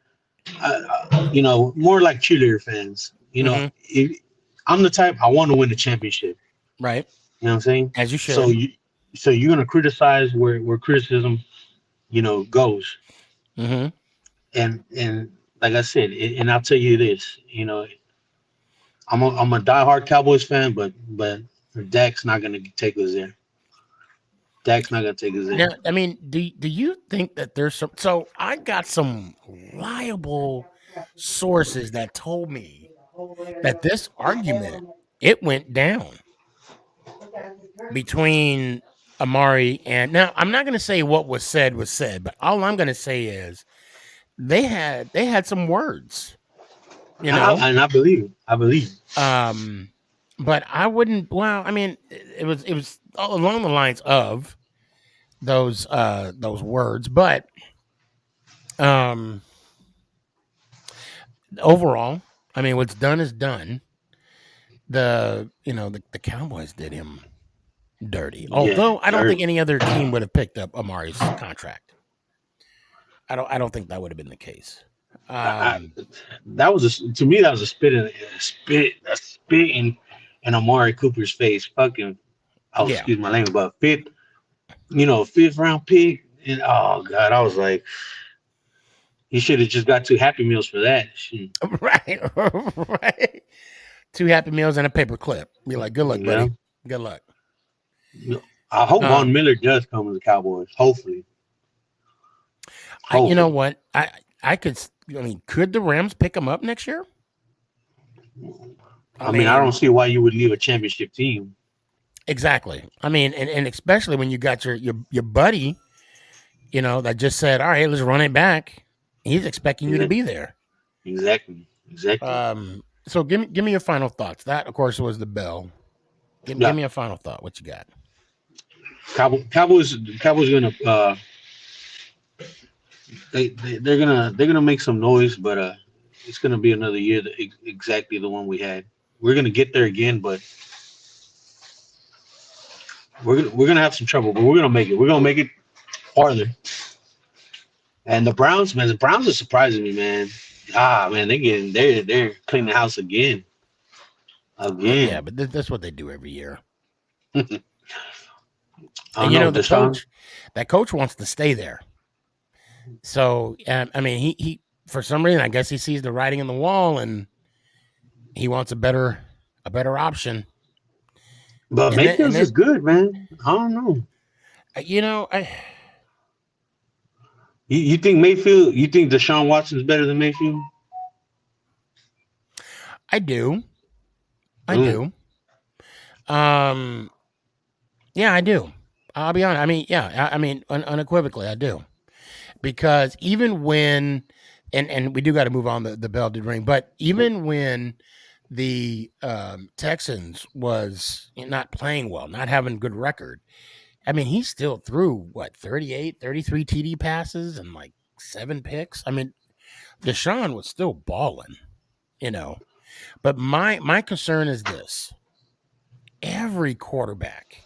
like cheerleader fans. I'm the type, I want to win the championship. Right. You know what I'm saying? As you should. So So you're gonna criticize where criticism, goes. Mm-hmm. And like I said, and I'll tell you this, I'm a diehard Cowboys fan, but Dak's not gonna take us there. Dak's not gonna take us Now, there. I mean, do you think that there's some? So I got some reliable sources that told me that this argument it went down between Amari and now I'm not going to say what was said, but all I'm going to say is they had some words, you know. And I believe. But I wouldn't. Well, I mean, it was along the lines of those words, but overall, I mean, what's done is done. The Cowboys did him dirty. Yeah, Although I don't think dirty. any other team would have picked up Amari's contract. I don't think that would have been the case. That was to me that was a spit in Amari Cooper's face. Fucking, Yeah. excuse my language, but fifth round pick, and oh god, I was like, he should have just got 2 Happy Meals for that. Shit. Right, right. 2 Happy Meals and a paper clip. Be like, good luck, buddy. Good luck. I hope Von Miller does come to the Cowboys. Hopefully. You know what? I could. I mean, could the Rams pick him up next year? I mean, I don't see why you would leave a championship team. Exactly. I mean, and especially when you got your buddy, that just said, "All right, let's run it back." He's expecting you to be there. Exactly. So give me your final thoughts. That, of course, was the bell. Give me a final thought. What you got? Cowboys gonna they're gonna make some noise, but it's gonna be another year exactly the one we had. We're gonna get there again, but we're gonna have some trouble. But we're gonna make it. We're gonna make it farther. And the Browns are surprising me, man. Man, they're cleaning the house again. Yeah, but that's what they do every year. And that coach wants to stay there. So I mean, he for some reason, I guess he sees the writing on the wall, and he wants a better option. But Mayfield's is good, man. I don't know. You think Mayfield? You think Deshaun Watson's better than Mayfield? I do. Yeah, I do. I'll be honest. I mean, yeah. I mean, unequivocally, I do. Because even when, and we do got to move on. The bell did ring, but even when the Texans was not playing well, not having a good record, I mean, he still threw 38, 33 TD passes and like 7 picks. I mean, Deshaun was still balling, But my concern is this: every quarterback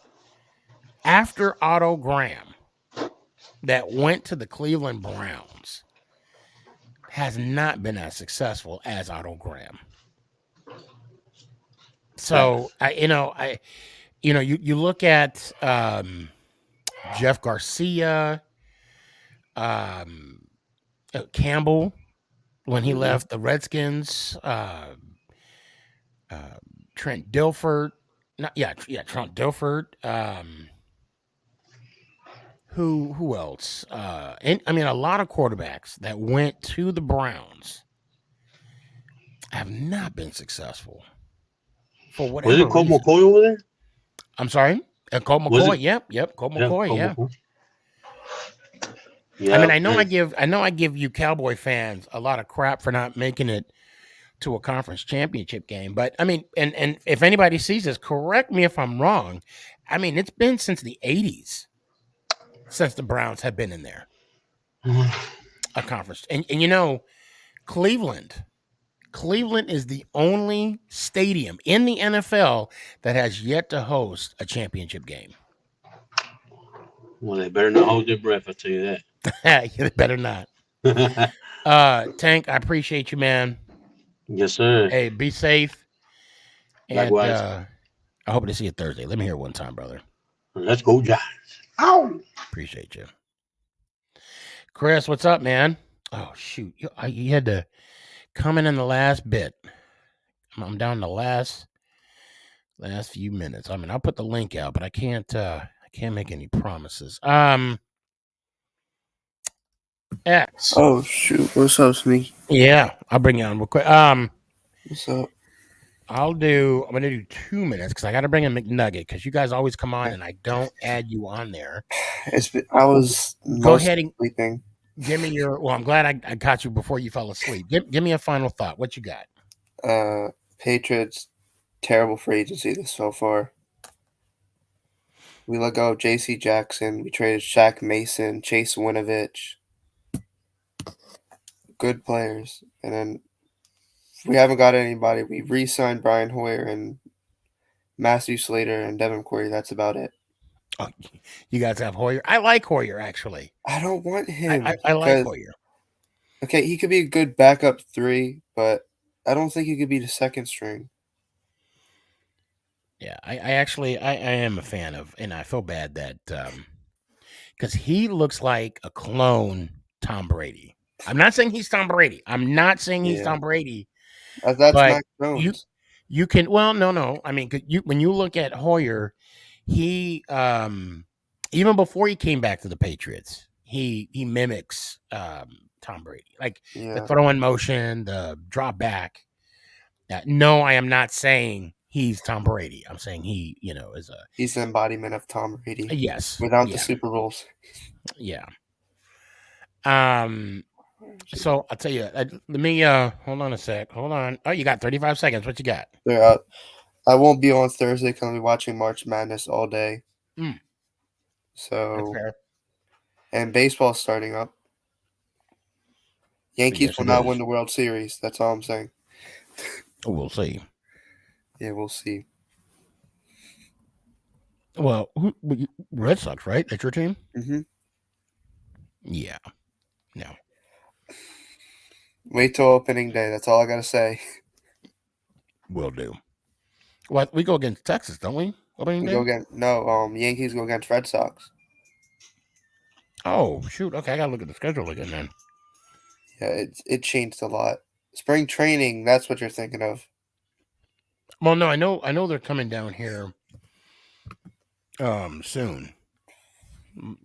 after Otto Graham that went to the Cleveland Browns has not been as successful as Otto Graham. So you look at Jeff Garcia, Campbell when he left the Redskins, Trent Dilford, Trent Dilford. Who else? And I mean, a lot of quarterbacks that went to the Browns have not been successful for whatever reason. Was it Colt McCoy over there? I'm sorry, Colt McCoy. Yep, Colt McCoy. Yeah. Yeah. I mean, I know I give you Cowboy fans a lot of crap for not making it to a conference championship game, but I mean, and if anybody sees this, correct me if I'm wrong. I mean, it's been since the 80s since the Browns have been in there, a conference, and Cleveland is the only stadium in the NFL that has yet to host a championship game. Well, they better not hold their breath. I'll tell you that. They better not. Tank, I appreciate you, man. Yes, sir. Hey, be safe. Likewise. And I hope to see you Thursday. Let me hear it one time, brother. Let's go, Giants. Ow! Appreciate you. Chris, what's up, man? Oh, shoot. You had to come in the last bit. I'm down the last few minutes. I mean, I'll put the link out, but I can't make any promises. X. Oh shoot! What's up, Sneaky? Yeah, I'll bring you on real quick. What's up? I'm gonna do 2 minutes because I got to bring in McNugget because you guys always come on and I don't add you on there. I was Go ahead and sleeping. give me your. Well, I'm glad I caught you before you fell asleep. Give me a final thought. What you got? Patriots terrible for agency this so far. We let go of J.C. Jackson. We traded Shaq Mason, Chase Winovich. Good players, and then we haven't got anybody. We re-signed Brian Hoyer and Matthew Slater and Devin Corey. That's about it. Oh, you guys have Hoyer. I like Hoyer actually. I don't want him. I like Hoyer. Okay, he could be a good backup 3, but I don't think he could be the second string. Yeah, I am a fan of, and I feel bad that because he looks like a clone Tom Brady. I'm not saying he's Tom Brady. I'm not saying he's Tom Brady. That's but Mac Jones. You can no. I mean, when you look at Hoyer, he even before he came back to the Patriots, he mimics Tom Brady, like the throw in motion, the drop back. No, I am not saying he's Tom Brady. I'm saying he, he's the embodiment of Tom Brady. Yes, without the Super Bowls. Yeah. So I'll tell you. Let me hold on a sec. Hold on. Oh, you got 35 seconds. What you got? I won't be on Thursday because I'll be watching March Madness all day. So, and baseball's starting up. Yankees will not win the World Series. That's all I'm saying. We'll see. Yeah, we'll see. Well, Red Sox, right? That's your team? Mm-hmm. Yeah. No. Wait till opening day. That's all I gotta say. Will do. What, we go against Texas, don't we? Opening day? Yankees go against Red Sox. Oh shoot! Okay, I gotta look at the schedule again then. Yeah, it changed a lot. Spring training. That's what you're thinking of. Well, no, I know they're coming down here soon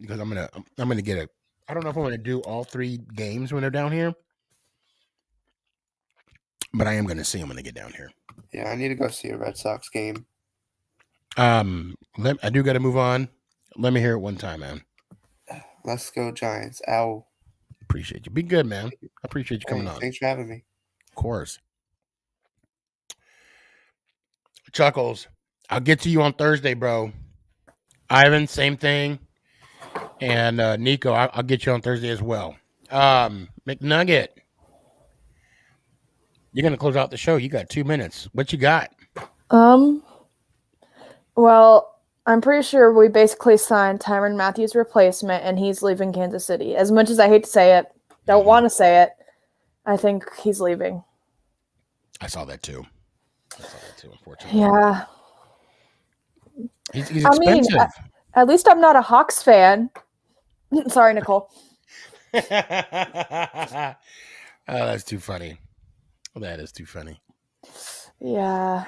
because I'm gonna get I don't know if I'm gonna do all 3 games when they're down here, but I am gonna see them when they get down here. Yeah, I need to go see a Red Sox game. I do got to move on. Let me hear it one time, man. Let's go Giants. Ow. Appreciate you. Be good, man. I appreciate you coming on. Thanks for having me. Of course. Chuckles, I'll get to you on Thursday, bro. Ivan, same thing. And Nico, I'll get you on Thursday as well. McNugget, you're going to close out the show. You got 2 minutes. What you got? Well, I'm pretty sure we basically signed Tyrann Mathieu's replacement, and he's leaving Kansas City. As much as I hate to say it, don't want to say it, I think he's leaving. I saw that too. Unfortunately. Yeah. He's expensive. I mean, at least I'm not a Hawks fan. Sorry, Nicole. Oh, that's too funny. That is too funny. Yeah.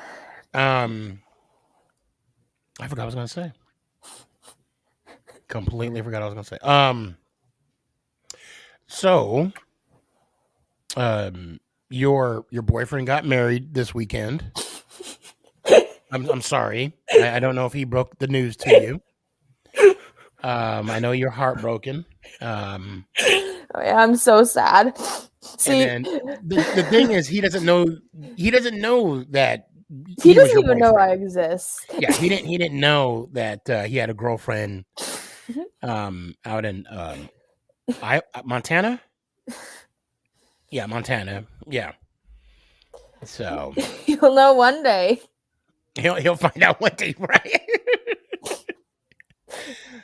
I forgot what I was going to say. Completely forgot what I was going to say. So, your boyfriend got married this weekend. I'm sorry. I don't know if he broke the news to you. I know you're heartbroken. Oh, yeah, I'm so sad. See, and the thing is, he doesn't know that he doesn't even know I exist. Yeah, he didn't know that he had a girlfriend out in Montana. Yeah, Montana. Yeah. So you'll know one day. He'll find out one day, right?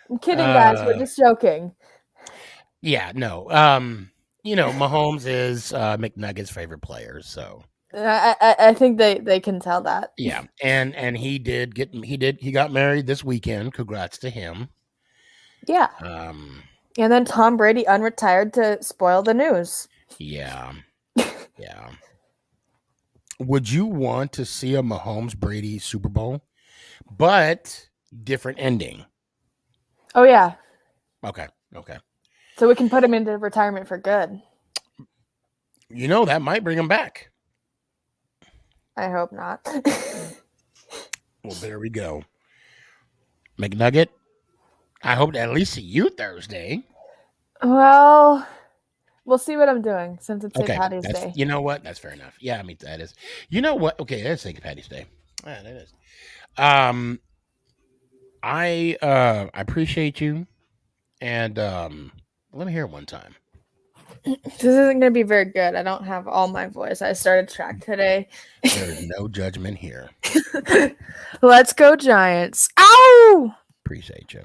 I'm kidding, guys. We're just joking. Yeah, no. Mahomes is McNugget's favorite player, so I think they can tell that. Yeah, and he got married this weekend. Congrats to him. Yeah. And then Tom Brady unretired to spoil the news. Yeah. Yeah. Would you want to see a Mahomes Brady Super Bowl, but different ending? Oh yeah. Okay. So we can put him into retirement for good. That might bring him back. I hope not. Well, there we go. McNugget, I hope to at least see you Thursday. Well, we'll see what I'm doing since it's St. Okay, Patty's Day. You know what? That's fair enough. Yeah, I mean that is. You know what? Okay, that's St. Patty's Day. Yeah, that is. I appreciate you, and let me hear it one time. This isn't going to be very good. I don't have all my voice. I started track today. There's no judgment here. Let's go Giants. Ow! Appreciate you.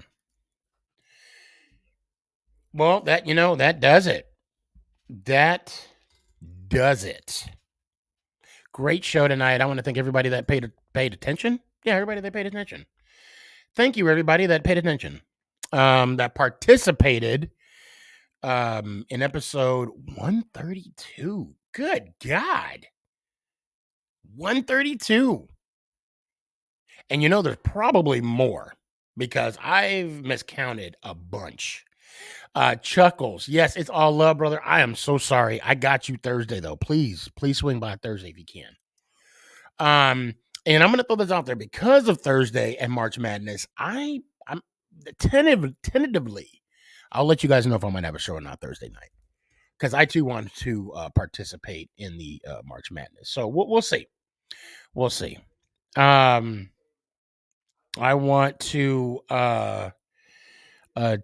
Well, that does it. That does it. Great show tonight. I want to thank everybody that paid attention. Yeah, everybody that paid attention. Thank you, everybody that paid attention. That participated in episode 132. Good God. 132. And there's probably more because I've miscounted a bunch. Chuckles. Yes, it's all love, brother. I am so sorry. I got you Thursday, though. Please swing by Thursday if you can. And I'm going to throw this out there because of Thursday and March Madness. I'm tentatively, I'll let you guys know if I'm going to have a show or not Thursday night because I too want to participate in the March Madness. So we'll see. We'll see. I want to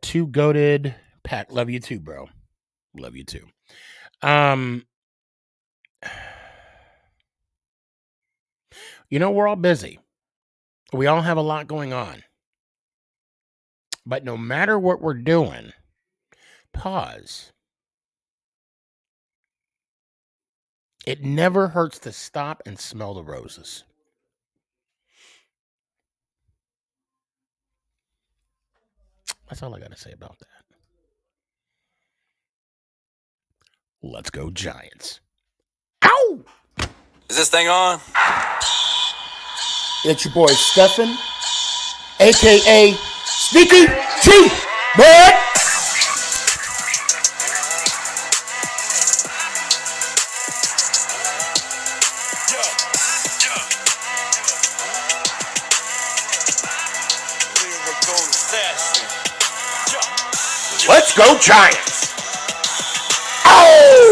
two goated Pat. Love you too, bro. Love you too. We're all busy. We all have a lot going on. But no matter what we're doing, pause. It never hurts to stop and smell the roses. That's all I got to say about that. Let's go Giants. Ow! Is this thing on? It's your boy Stefan, a.k.a. SneakyG, bud! Let's go Giants! Oh!